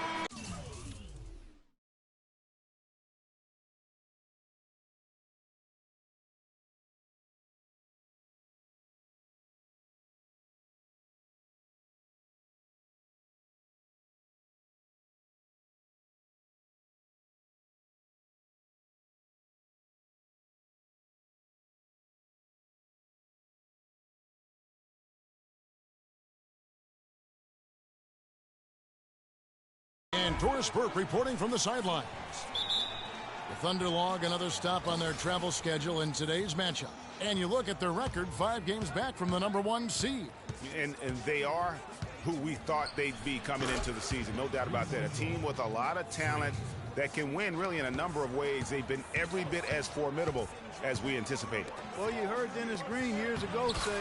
And Doris Burke reporting from the sidelines. The Thunder log another stop on their travel schedule in today's matchup. And you look at their record, 5 games back from the #1 seed. And they are who we thought they'd be coming into the season, no doubt about that. A team with a lot of talent that can win really in a number of ways. They've been every bit as formidable as we anticipated. Well, you heard Dennis Green years ago say,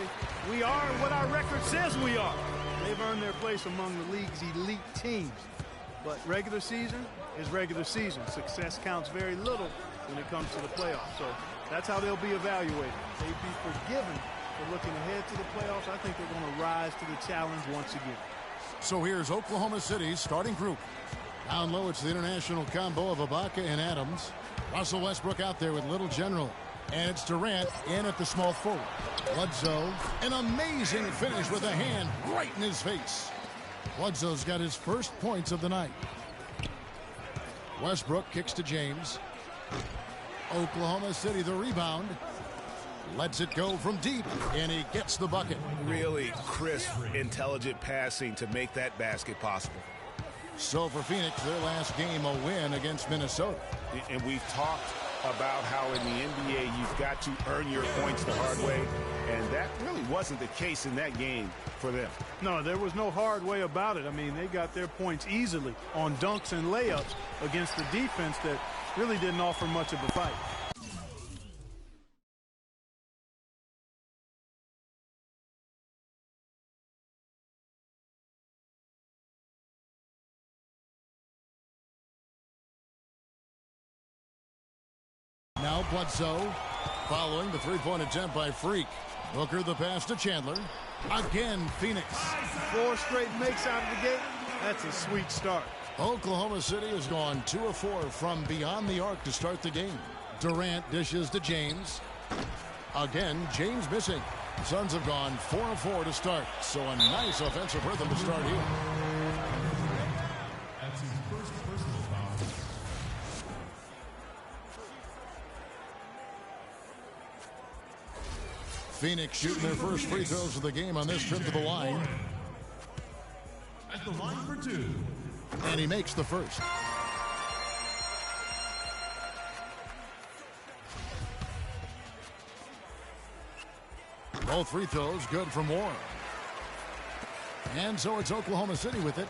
we are what our record says we are. They've earned their place among the league's elite teams. But regular season is regular season. Success counts very little when it comes to the playoffs. So that's how they'll be evaluated. They'd be forgiven for looking ahead to the playoffs. I think they're going to rise to the challenge once again. So here's Oklahoma City's starting group. Down low, it's the international combo of Ibaka and Adams. Russell Westbrook out there with Little General. And it's Durant in at the small forward. Bledsoe, an amazing finish with a hand right in his face. Bledsoe's got his first points of the night. Westbrook kicks to James. Oklahoma City the rebound. Lets it go from deep, and he gets the bucket. Really crisp, intelligent passing to make that basket possible. So for Phoenix, their last game a win against Minnesota. And we've talked about how in the NBA you've got to earn your points the hard way, and that really wasn't the case in that game for them. No, there was no hard way about it. I mean, they got their points easily on dunks and layups against the defense that really didn't offer much of a fight. Now Bledsoe following the three-point attempt by Freak. Booker the pass to Chandler. Again, Phoenix. 4 straight makes out of the gate. That's a sweet start. Oklahoma City has gone 2 of 4 from beyond the arc to start the game. Durant dishes to James. Again, James missing. The Suns have gone 4 of 4 to start. So a nice offensive rhythm to start here. That's his first personal foul. Phoenix shooting their first free throws of the game on this trip to the line. At the line for 2. And he makes the first. Both free throws good from Warren. And so it's Oklahoma City with it,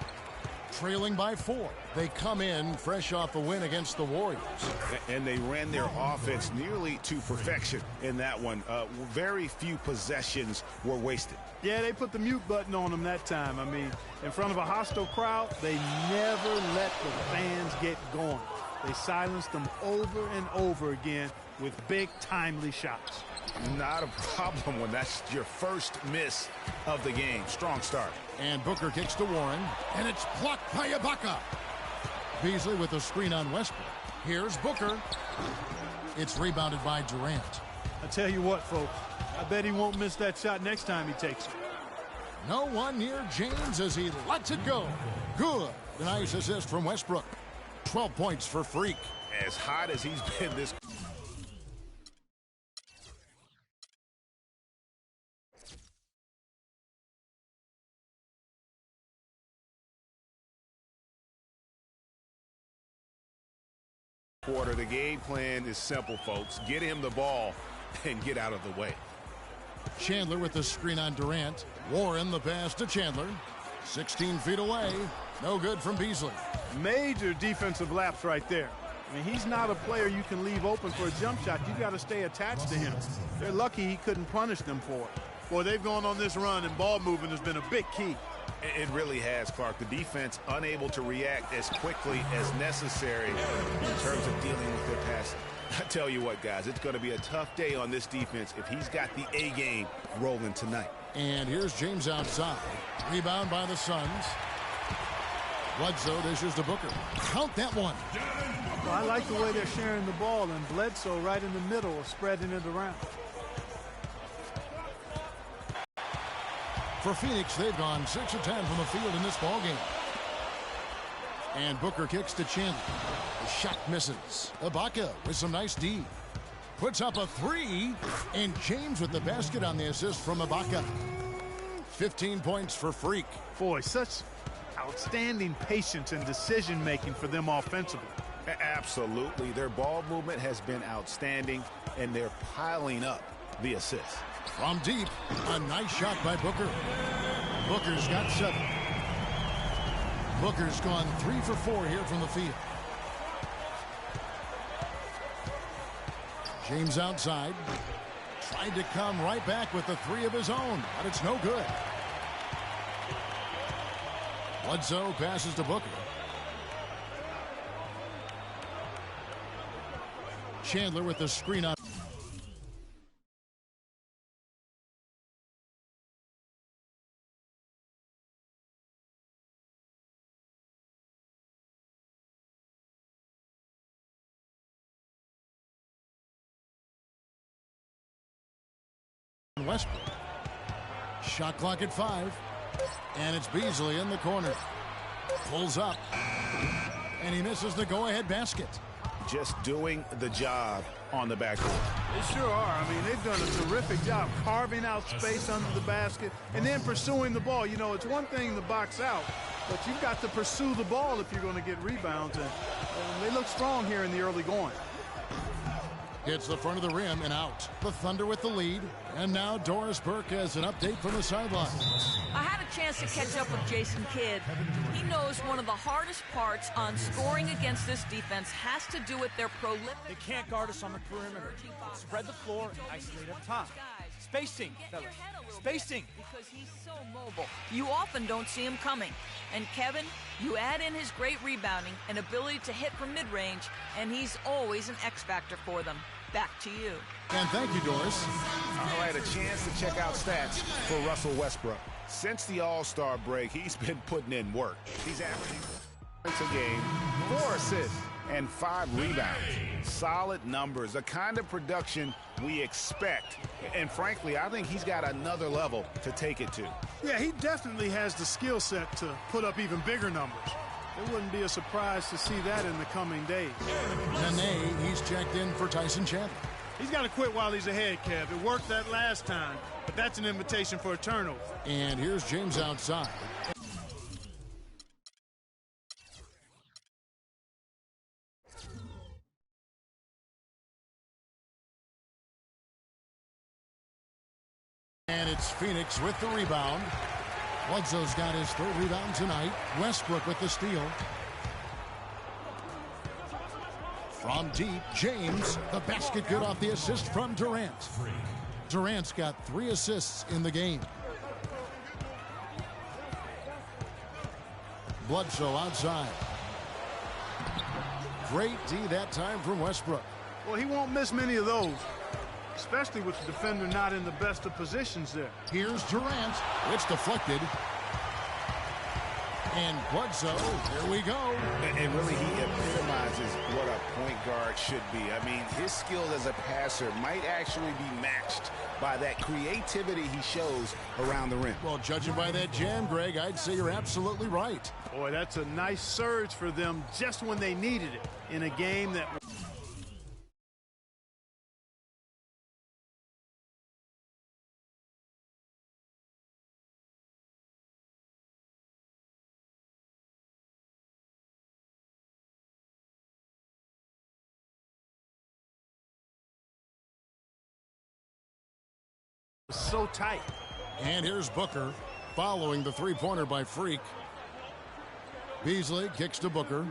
trailing by 4. They come in fresh off a win against the Warriors. And they ran their offense nearly to perfection in that one. Very few possessions were wasted. Yeah, they put the mute button on them that time. I mean, in front of a hostile crowd, they never let the fans get going. They silenced them over and over again with big, timely shots. Not a problem when that's your first miss of the game. Strong start. And Booker kicks to Warren, and it's blocked by Ibaka. Beasley with a screen on Westbrook. Here's Booker. It's rebounded by Durant. I tell you what, folks, I bet he won't miss that shot next time he takes it. No one near James as he lets it go. Good. A nice assist from Westbrook. 12 points for Freak. As hot as he's been this quarter. The game plan is simple, folks. Get him the ball and get out of the way. Chandler with the screen on Durant. Warren the pass to Chandler. 16 feet away. No good from Beasley. Major defensive lapse right there. I mean, he's not a player you can leave open for a jump shot. You got to stay attached to him. They're lucky he couldn't punish them for it. Boy, they've gone on this run, and ball movement has been a big key. It really has, Clark. The defense unable to react as quickly as necessary in terms of dealing with their passing. I tell you what, guys, it's going to be a tough day on this defense if he's got the A game rolling tonight. And here's James outside. Rebound by the Suns. Bledsoe dishes to Booker. Count that one. Well, I like the way they're sharing the ball, and Bledsoe right in the middle of spreading it around. For Phoenix, they've gone 6 of 10 from the field in this ballgame. And Booker kicks to Chandler. The shot misses. Ibaka with some nice D. Puts up a 3. And James with the basket on the assist from Ibaka. 15 points for Freak. Boy, such outstanding patience and decision-making for them offensively. Absolutely. Their ball movement has been outstanding, and they're piling up the assists. From deep, a nice shot by Booker. Booker's got 7. Booker's gone 3 for 4 here from the field. James outside. Tried to come right back with the 3 of his own, but it's no good. Bledsoe passes to Booker. Chandler with the screen on. Westbrook. Shot clock at 5. And it's Beasley in the corner. Pulls up. And he misses the go-ahead basket. Just doing the job on the backcourt. They sure are. I mean, they've done a terrific job carving out space under the basket and then pursuing the ball. You know, it's one thing to box out, but you've got to pursue the ball if you're going to get rebounds. And they look strong here in the early going. Hits the front of the rim and out. The Thunder with the lead. And now Doris Burke has an update from the sidelines. I had a chance to catch up with Jason Kidd. He knows one of the hardest parts on scoring against this defense has to do with their prolific. They can't guard us on the perimeter. Spread the floor and isolate up top. Spacing, fellas. Spacing. Because he's so mobile. You often don't see him coming. And Kevin, you add in his great rebounding and ability to hit from mid-range, and he's always an X factor for them. Back to you. And thank you, Doris. All right, a chance to check out stats for Russell Westbrook. Since the All-Star break, he's been putting in work. He's averaging points a game, 4 assists, and 5 rebounds. Solid numbers, the kind of production we expect. And frankly, I think he's got another level to take it to. Yeah, he definitely has the skill set to put up even bigger numbers. It wouldn't be a surprise to see that in the coming days. Nene, he's checked in for Tyson Chandler. He's got to quit while he's ahead, Kev. It worked that last time, but that's an invitation for a turnover. And here's James outside. And it's Phoenix with the rebound. Bledsoe's got his 3rd rebound tonight. Westbrook with the steal. From deep, James, the basket good off the assist from Durant. Durant's got 3 assists in the game. Bledsoe outside. Great D that time from Westbrook. Well, he won't miss many of those, especially with the defender not in the best of positions there. Here's Durant. It's deflected. And Bledsoe, here we go. And really, he epitomizes what a point guard should be. I mean, his skills as a passer might actually be matched by that creativity he shows around the rim. Well, judging by that jam, Greg, I'd say you're absolutely right. Boy, that's a nice surge for them just when they needed it in a game that... so tight. And here's Booker following the three-pointer by Freak. Beasley kicks to Booker,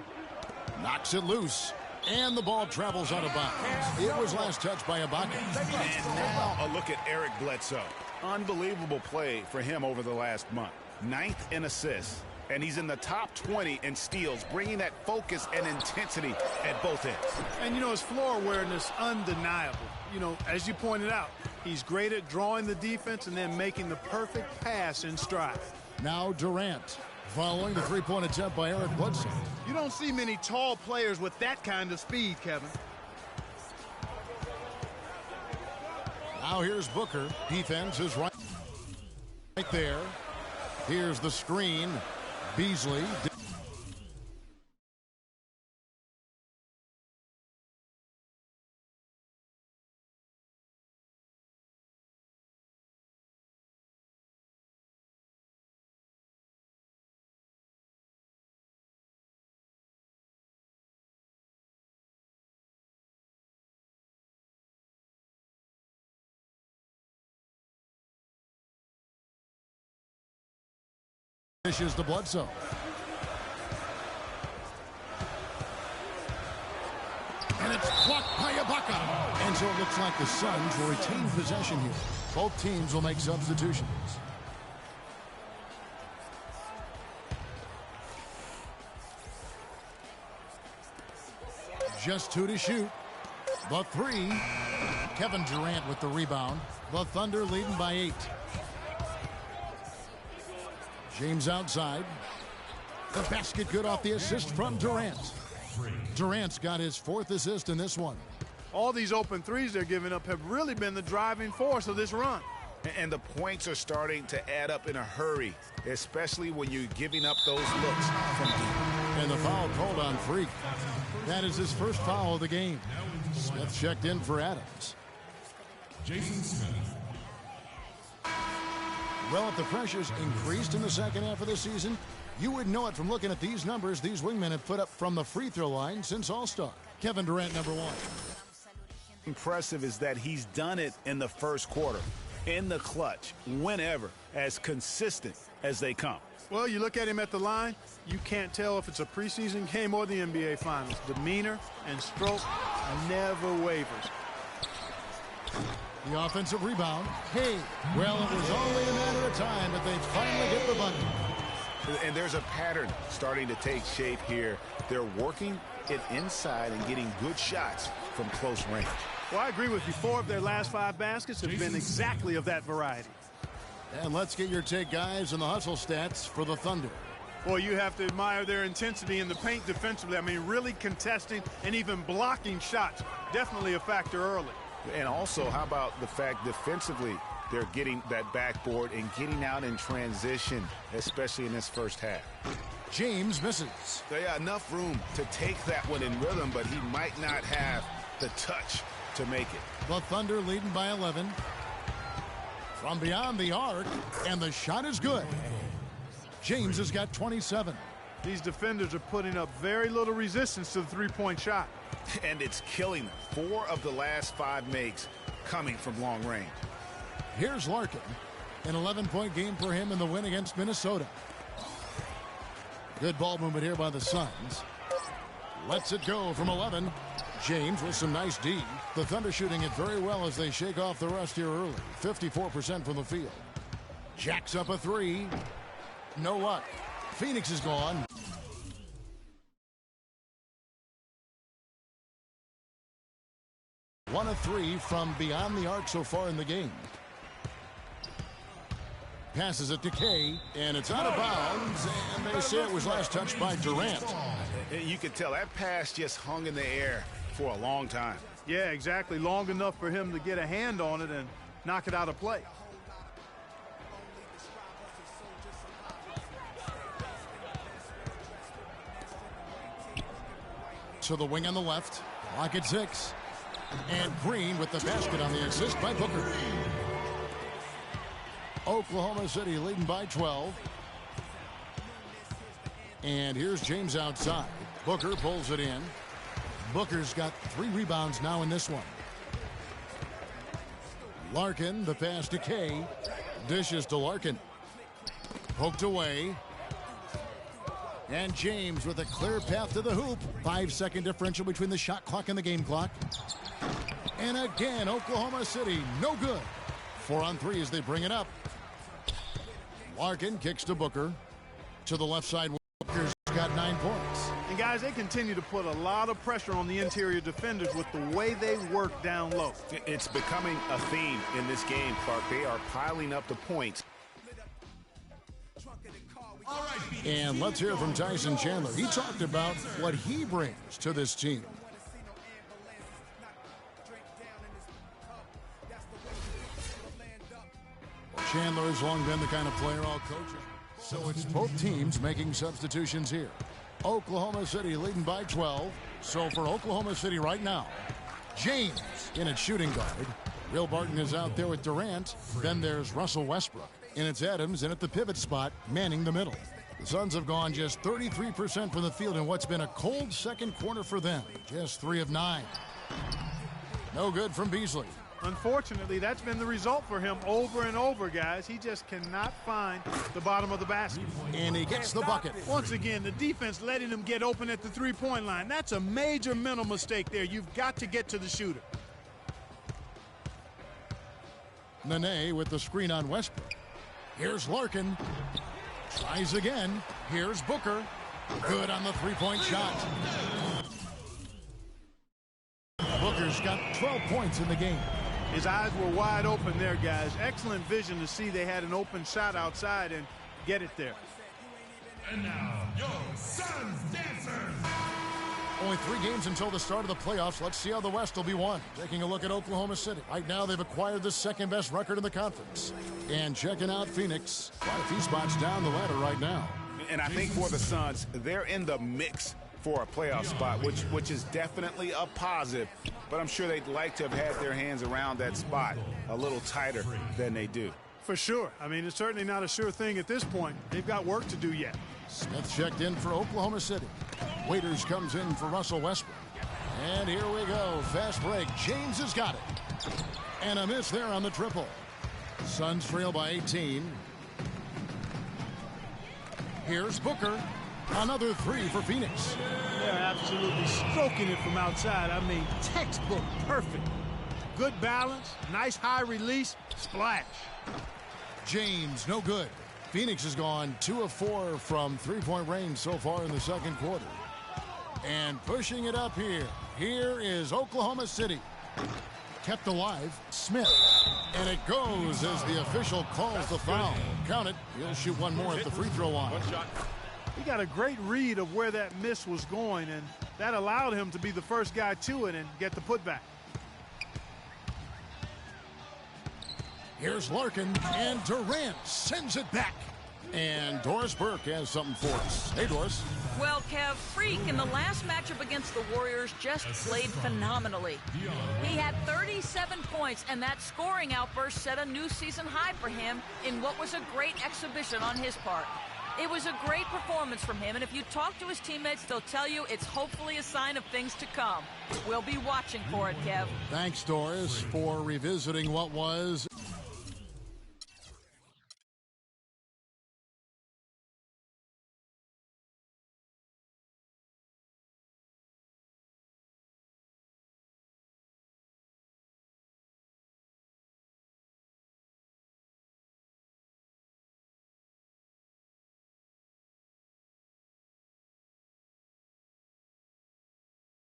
knocks it loose, and the ball travels out of bounds. It was last touched by Ibaka. And now a look at Eric Bledsoe. Unbelievable play for him over the last month. 9th in assists, and he's in the top 20 in steals, bringing that focus and intensity at both ends. And, you know, his floor awareness undeniable. You know, as you pointed out, he's great at drawing the defense and then making the perfect pass in stride. Now Durant following the three-point attempt by Eric Bledsoe. You don't see many tall players with that kind of speed, Kevin. Now here's Booker. Defense is right there. Here's the screen. Beasley. Dishes to Bledsoe. And it's blocked by Ibaka. And so it looks like the Suns will retain possession here. Both teams will make substitutions. Just 2 to shoot. The 3. Kevin Durant with the rebound. The Thunder leading by 8. James outside. The basket good off the assist from Durant. Durant's got his 4th assist in this one. All these open threes they're giving up have really been the driving force of this run. And the points are starting to add up in a hurry, especially when you're giving up those looks from deep. And the foul called on Freak. That is his first foul of the game. Smith checked in for Adams. Jason Smith. Well, if the pressure's increased in the second half of the season, you would know it from looking at these numbers these wingmen have put up from the free throw line since All-Star. Kevin Durant, number 1. Impressive is that he's done it in the first quarter, in the clutch, whenever, as consistent as they come. Well, you look at him at the line, you can't tell if it's a preseason game or the NBA Finals. Demeanor and stroke never wavers. The offensive rebound. Hey, well, it was only a matter of time, but they finally get the bucket. And there's a pattern starting to take shape here. They're working it inside and getting good shots from close range. Well, I agree with you. 4 of their last 5 baskets have been exactly of that variety. And let's get your take, guys, on the hustle stats for the Thunder. Well, you have to admire their intensity in the paint defensively. I mean, really contesting and even blocking shots. Definitely a factor early. And also, how about the fact defensively, they're getting that backboard and getting out in transition, especially in this first half. James misses. They got enough room to take that one in rhythm, but he might not have the touch to make it. The Thunder leading by 11. From beyond the arc, and the shot is good. James has got 27. These defenders are putting up very little resistance to the three-point shot. And it's killing them. 4 of the last 5 makes coming from long range. Here's Larkin. An 11-point game for him in the win against Minnesota. Good ball movement here by the Suns. Lets it go from 11. James with some nice D. The Thunder shooting it very well as they shake off the rust here early. 54% from the field. Jacks up a three. No luck. Phoenix is gone. One of three from beyond the arc so far in the game. Passes it to Kay, and it's out of bounds, and they say it was last touched by Durant. You could tell that pass just hung in the air for a long time. Yeah, exactly. Long enough for him to get a hand on it and knock it out of play. To the wing on the left. Clock at 6. And Green with the basket on the assist by Booker. Oklahoma City leading by 12. And here's James outside. Booker pulls it in. Booker's got 3 rebounds now in this one. Larkin, the pass to Kay. Dishes to Larkin. Poked away. And James with a clear path to the hoop. 5-second differential between the shot clock and the game clock. And again, Oklahoma City, no good. 4 on 3 as they bring it up. Larkin kicks to Booker. To the left side, Booker's got 9 points. And guys, they continue to put a lot of pressure on the interior defenders with the way they work down low. It's becoming a theme in this game, Clark. They are piling up the points. And let's hear from Tyson Chandler. He talked about what he brings to this team. Chandler has long been the kind of player all coaches. So it's both teams making substitutions here. Oklahoma City leading by 12. So for Oklahoma City right now, James in at shooting guard. Will Barton is out there with Durant. Then there's Russell Westbrook. And it's Adams in at the pivot spot, manning the middle. The Suns have gone just 33% from the field in what's been a cold second quarter for them. Just 3 of 9. No good from Beasley. Unfortunately, that's been the result for him over and over, guys. He just cannot find the bottom of the basket. And he gets the bucket. Once again, the defense letting him get open at the three-point line. That's a major mental mistake there. You've got to get to the shooter. Nene with the screen on Westbrook. Here's Larkin. Tries again. Here's Booker. Good on the three-point shot. Booker's got 12 points in the game. His eyes were wide open there, guys. Excellent vision to see they had an open shot outside and get it there. And now, your Suns dancers. Only 3 games until the start of the playoffs. Let's see how the West will be won. Taking a look at Oklahoma City. Right now, they've acquired the second-best record in the conference. And checking out Phoenix. Quite a few spots down the ladder right now. And I think for the Suns, they're in the mix for a playoff spot, which is definitely a positive. But I'm sure they'd like to have had their hands around that spot a little tighter than they do. For sure. I mean, it's certainly not a sure thing at this point. They've got work to do yet. Smith checked in for Oklahoma City. Waiters comes in for Russell Westbrook. And here we go. Fast break. James has got it. And a miss there on the triple. Suns trail by 18. Here's Booker. Another 3 for Phoenix. They're absolutely stroking it from outside. I mean, textbook perfect. Good balance, nice high release, splash. James, no good. Phoenix has gone 2 of 4 from three-point range so far in the second quarter. And pushing it up here. Here is Oklahoma City. Kept alive, Smith. And it goes as the official calls the foul. Count it. He'll shoot one more at the free throw line. He got a great read of where that miss was going, and that allowed him to be the first guy to it and get the putback. Here's Larkin, and Durant sends it back. And Doris Burke has something for us. Hey, Doris. Well, Kev, Freak in the last matchup against the Warriors just played phenomenally. He had 37 points, and that scoring outburst set a new season high for him in what was a great exhibition on his part. It was a great performance from him, and if you talk to his teammates, they'll tell you it's hopefully a sign of things to come. We'll be watching for it, Kev. Thanks, Doris, for revisiting what was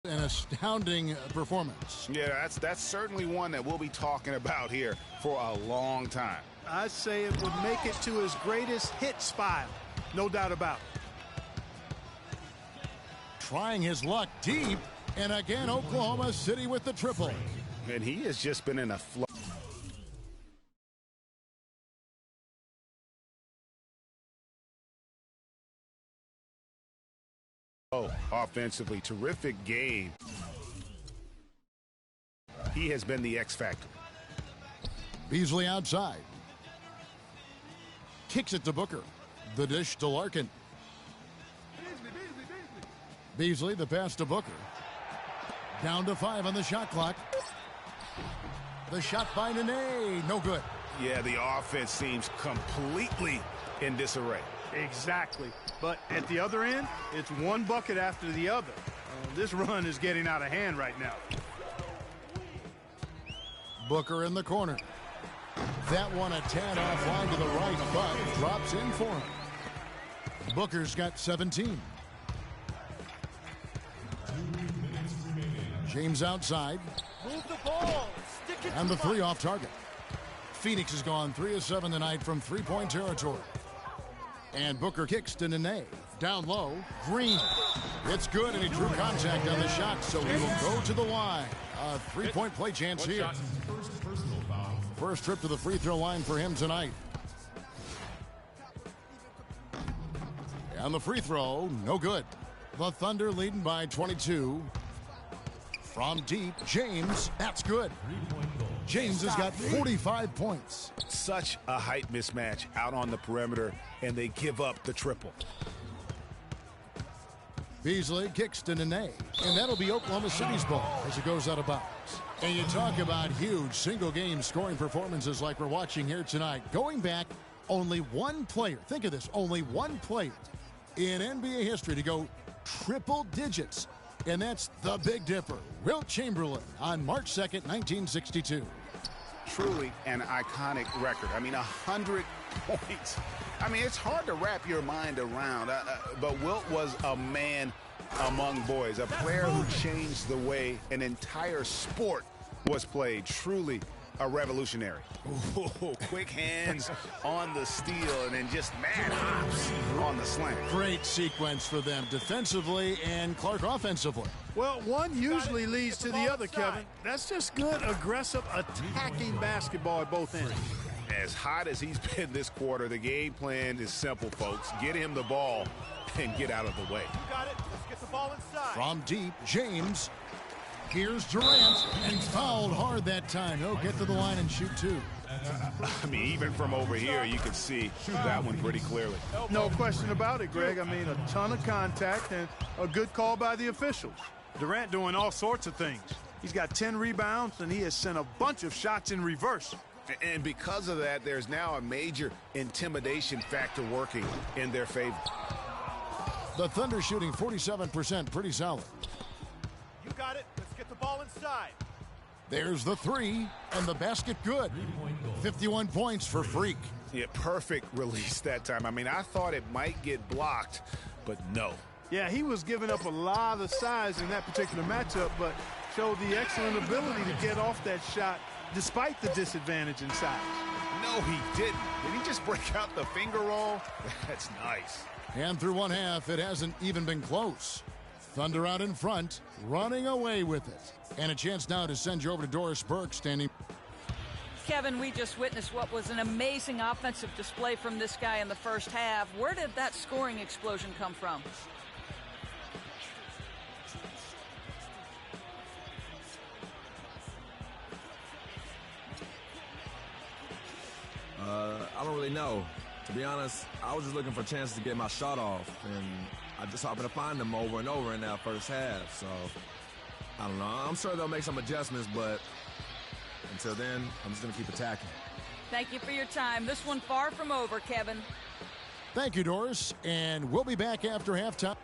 An astounding performance. Yeah, that's certainly one that we'll be talking about here for a long time. I'd say it would make it to his greatest hit spot. No doubt about it. Trying his luck deep, and again Oklahoma City with the triple. And he has just been in a flow. Offensively, terrific game. He has been the X factor. Beasley outside. Kicks it to Booker. The dish to Larkin. Beasley, the pass to Booker. Down to 5 on the shot clock. The shot by Nene. No good. Yeah, the offense seems completely in disarray. Exactly. But at the other end, it's one bucket after the other. This run is getting out of hand right now. Booker in the corner. That one a tad offline to the right, but drops in for him. Booker's got 17. James outside. Move the ball. Stick it and the 3 off target. Phoenix has gone 3 of 7 tonight from 3-point territory. And Booker kicks to Nene. Down low, Green. It's good, and he drew contact on the shot, so he will go to the line. A 3-point play chance here. First trip to the free throw line for him tonight. And the free throw, no good. The Thunder leading by 22. From deep, James, that's good. James has got 45 points. Such a height mismatch out on the perimeter, and they give up the triple. Beasley kicks to Nene, and that'll be Oklahoma City's ball as it goes out of bounds. And you talk about huge single-game scoring performances like we're watching here tonight. Going back, only one player, think of this, only one player in NBA history to go triple digits. And that's the Big Dipper, Wilt Chamberlain, on March 2nd, 1962. Truly an iconic record. I mean, 100 points. I mean, it's hard to wrap your mind around, but Wilt was a man among boys, a player who changed the way an entire sport was played. Truly a revolutionary. Ooh, quick hands on the steal and then just mad hops on the slant. Great sequence for them defensively and Clark offensively. Well, one usually leads to the other, Kevin. That's just good, aggressive, attacking basketball at both ends. As hot as he's been this quarter, the game plan is simple, folks. Get him the ball and get out of the way. You got it. Let's get the ball inside. From deep, James. Here's Durant, and fouled hard that time. He'll get to the line and shoot 2. I mean, even from over here, you can see that one pretty clearly. No question about it, Greg. I mean, a ton of contact and a good call by the officials. Durant doing all sorts of things. He's got 10 rebounds, and he has sent a bunch of shots in reverse. And because of that, there's now a major intimidation factor working in their favor. The Thunder shooting 47%, pretty solid. You got it. Let's get the ball inside. There's the 3, and the basket good. 51 points for Freak. Yeah, perfect release that time. I mean, I thought it might get blocked, but no. Yeah, he was giving up a lot of size in that particular matchup, but showed the excellent ability to get off that shot despite the disadvantage in size. No, he didn't. Did he just break out the finger roll? That's nice. And through one half, it hasn't even been close. Thunder out in front, running away with it. And a chance now to send you over to Doris Burke standing. Kevin, we just witnessed what was an amazing offensive display from this guy in the first half. Where did that scoring explosion come from? I don't really know. To be honest, I was just looking for chances to get my shot off, and I just happened to find them over and over in that first half. So, I don't know. I'm sure they'll make some adjustments, but until then, I'm just going to keep attacking. Thank you for your time. This one far from over, Kevin. Thank you, Doris. And we'll be back after halftime.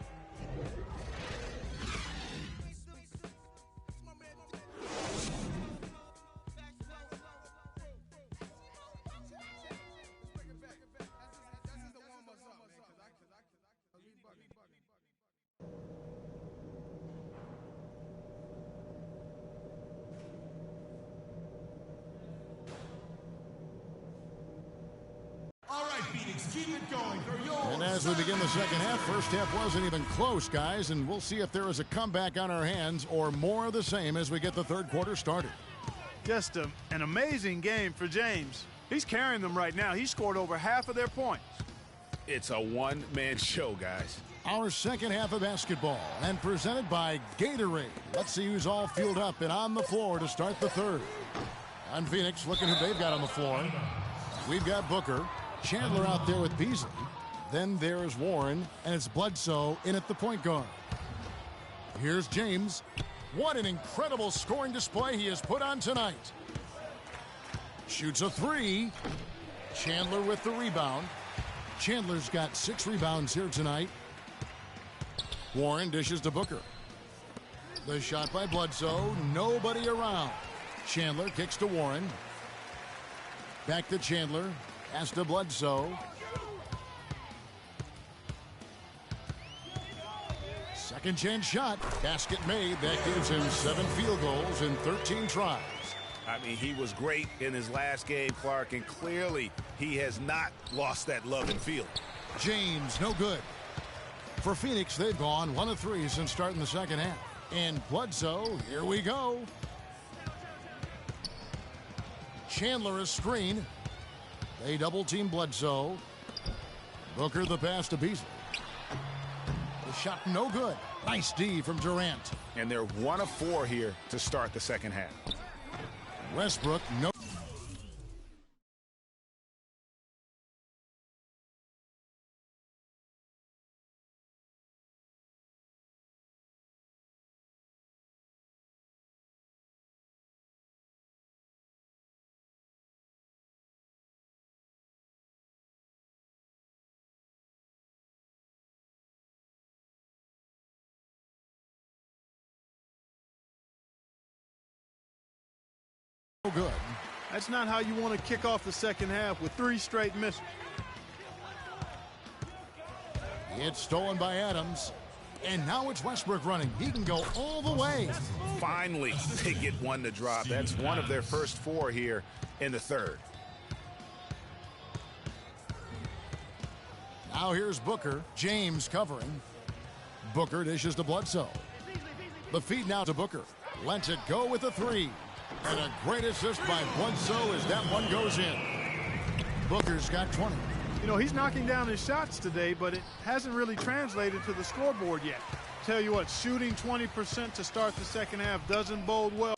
keep it going. They're yours. And as we begin the second half, first half wasn't even close, guys, and we'll see if there is a comeback on our hands or more of the same as we get the third quarter started. Just an amazing game for James. He's carrying them right now. He scored over half of their points. It's a one-man show, guys. Our second half of basketball, and presented by Gatorade. Let's see who's all fueled up and on the floor to start the third. On Phoenix, looking who they've got on the floor. We've got Booker, Chandler out there with Beasley. Then there is Warren, and it's Bledsoe in at the point guard. Here's James. What an incredible scoring display he has put on tonight. Shoots a three. Chandler with the rebound. Chandler's got 6 rebounds here tonight. Warren dishes to Booker. The shot by Bledsoe. Nobody around. Chandler kicks to Warren. Back to Chandler. Pass to Bledsoe. Second chance shot. Basket made. That gives him 7 field goals in 13 tries. I mean, he was great in his last game, Clark, and clearly he has not lost that love and feel. James, no good. For Phoenix, they've gone 1 of 3 since starting the second half. And Bledsoe, here we go. Chandler is screen. They double-team Bledsoe. Booker the pass to Beasley. The shot no good. Nice D from Durant. And they're 1 of 4 here to start the second half. Westbrook, no. Good. That's not how you want to kick off the second half with 3 straight misses. It's stolen by Adams. And now it's Westbrook running. He can go all the way. Finally, they get one to drop. That's one of their first 4 here in the third. Now here's Booker. James covering. Booker dishes to Bledsoe. The feed now to Booker. Lets it go with a 3. And a great assist by Bledsoe as that one goes in. Booker's got 20. You know, he's knocking down his shots today, but it hasn't really translated to the scoreboard yet. Tell you what, shooting 20% to start the second half doesn't bode well.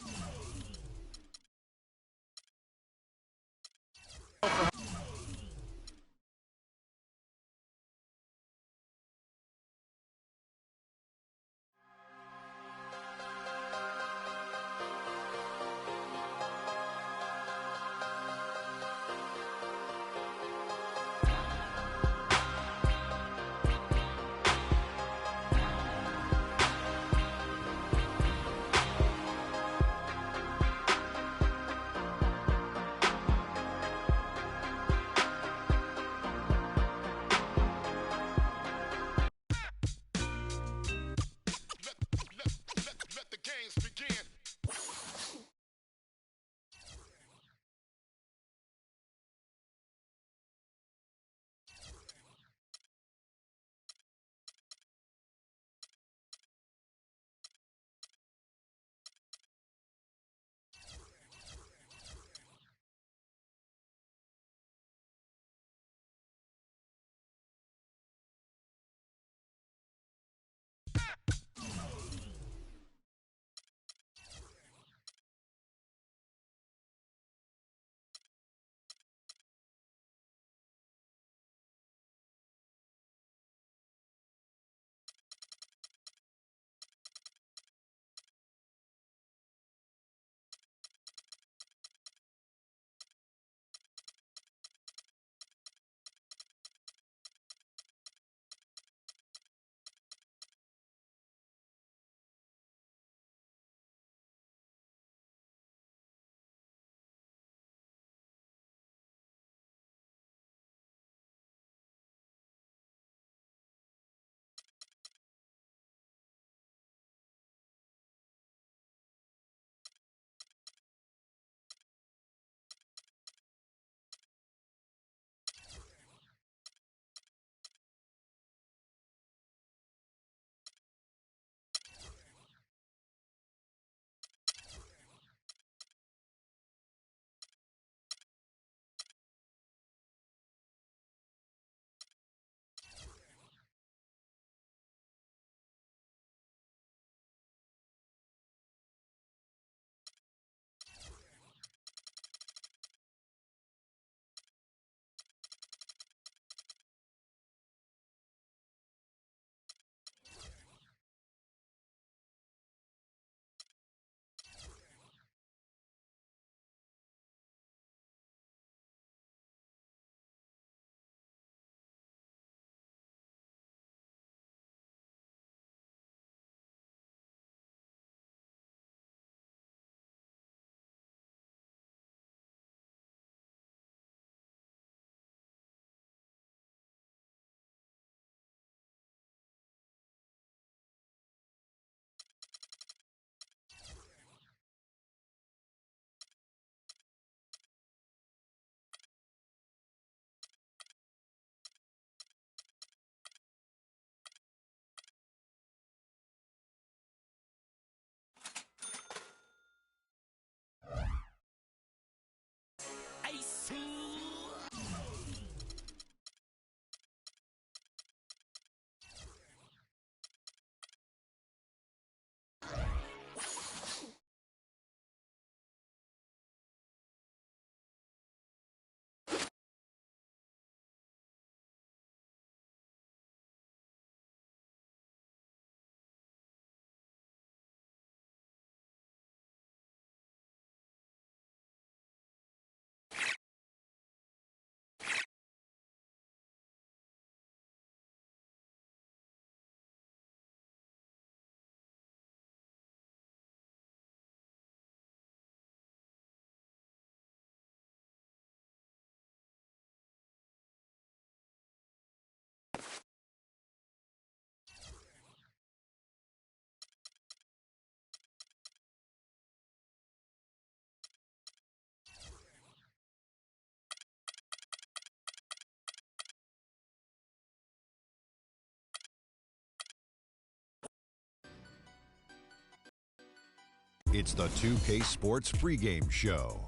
It's the 2K Sports pregame show.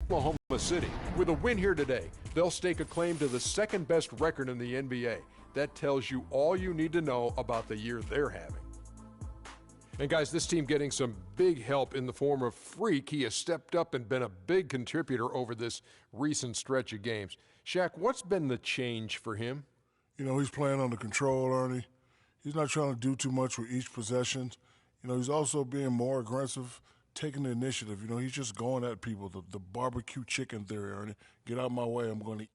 Oklahoma City. With a win here today, they'll stake a claim to the second-best record in the NBA. That tells you all you need to know about the year they're having. And guys, this team getting some big help in the form of Freak. He has stepped up and been a big contributor over this recent stretch of games. Shaq, what's been the change for him? You know, he's playing under control, Ernie. He's not trying to do too much with each possession. You know, he's also being more aggressive, taking the initiative. You know, he's just going at people. The barbecue chicken theory, Ernie. Get out of my way. I'm going to eat.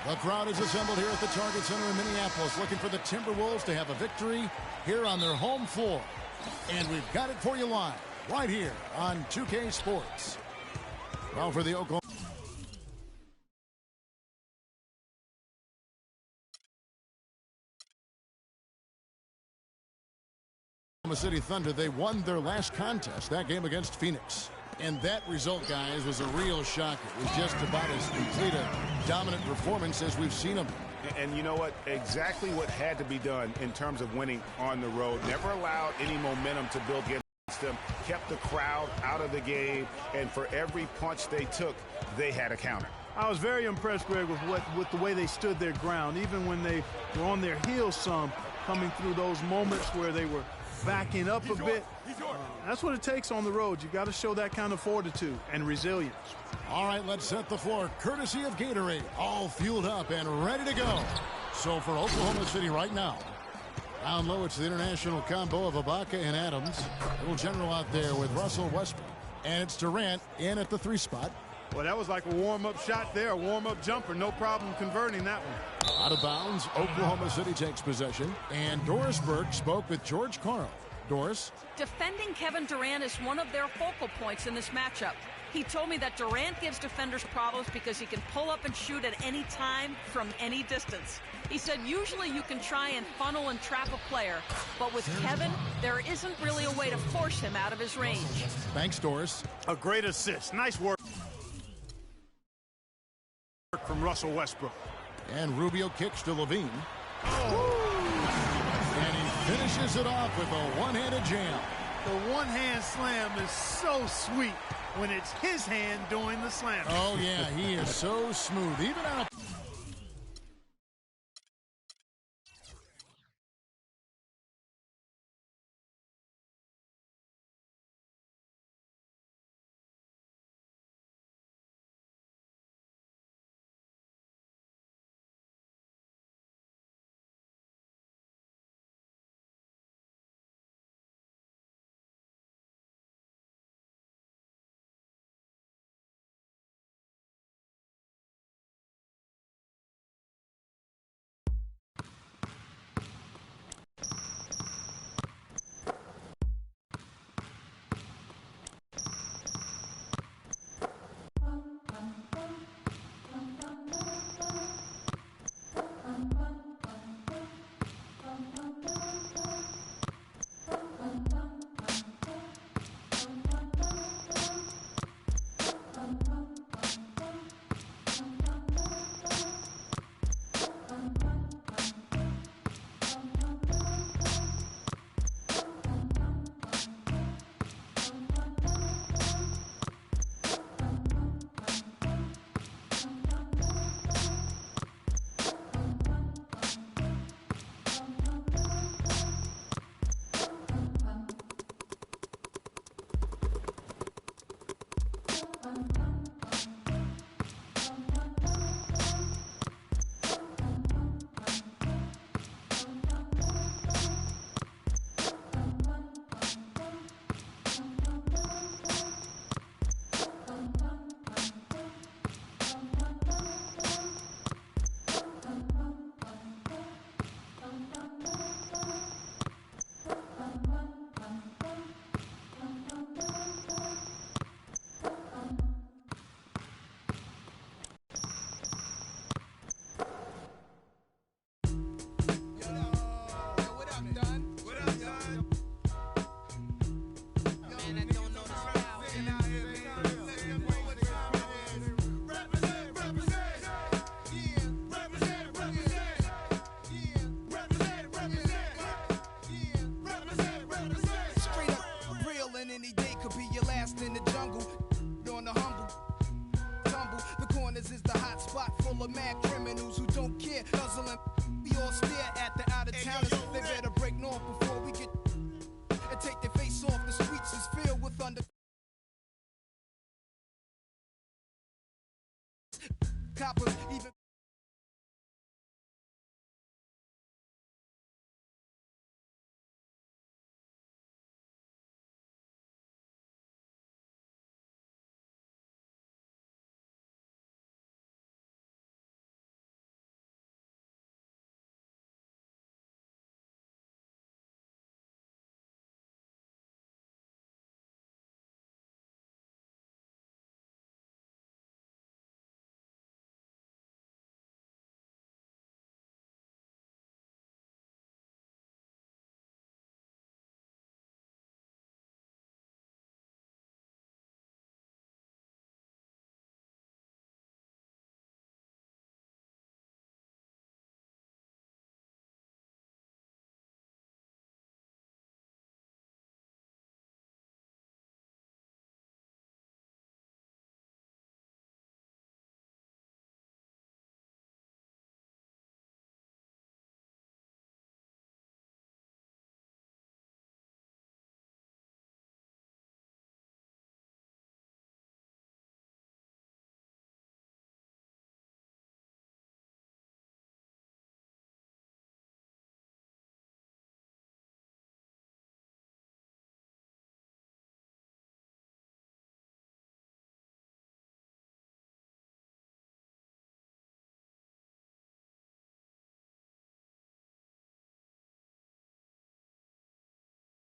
The crowd is assembled here at the Target Center in Minneapolis, looking for the Timberwolves to have a victory here on their home floor. And we've got it for you live, right here on 2K Sports. Well, for the Oklahoma City Thunder, they won their last contest, that game against Phoenix. And that result, guys, was a real shocker. It was just about as complete a dominant performance as we've seen them. And you know what? Exactly what had to be done in terms of winning on the road. Never allowed any momentum to build against them. Kept the crowd out of the game. And for every punch they took, they had a counter. I was very impressed, Greg, with the way they stood their ground, even when they were on their heels some, coming through those moments where they were backing up a bit. That's what it takes on the road. You got to show that kind of fortitude and resilience. All right, let's set the floor. Courtesy of Gatorade, all fueled up and ready to go. So for Oklahoma City right now, down low, it's the international combo of Ibaka and Adams. Little general out there with Russell Westbrook. And it's Durant in at the 3 spot. Well, that was like a warm-up shot there, a warm-up jumper. No problem converting that one. Out of bounds, Oklahoma City takes possession. And Doris Burke spoke with George Karl. Doris? Defending Kevin Durant is one of their focal points in this matchup. He told me that Durant gives defenders problems because he can pull up and shoot at any time from any distance. He said usually you can try and funnel and trap a player, but with Kevin, there isn't really a way to force him out of his range. Thanks, Doris. A great assist. Nice work from Russell Westbrook. And Rubio kicks to Levine. And he finishes it off with a one-handed jam. The one-hand slam is so sweet when it's his hand doing the slam. Oh, yeah, he is so smooth. Even out. corners is the hot spot full of mad criminals who don't care. Nuzzling, we all stare at the out-of-towners. They better break north before we get and take their face off. The streets is filled with under coppers, even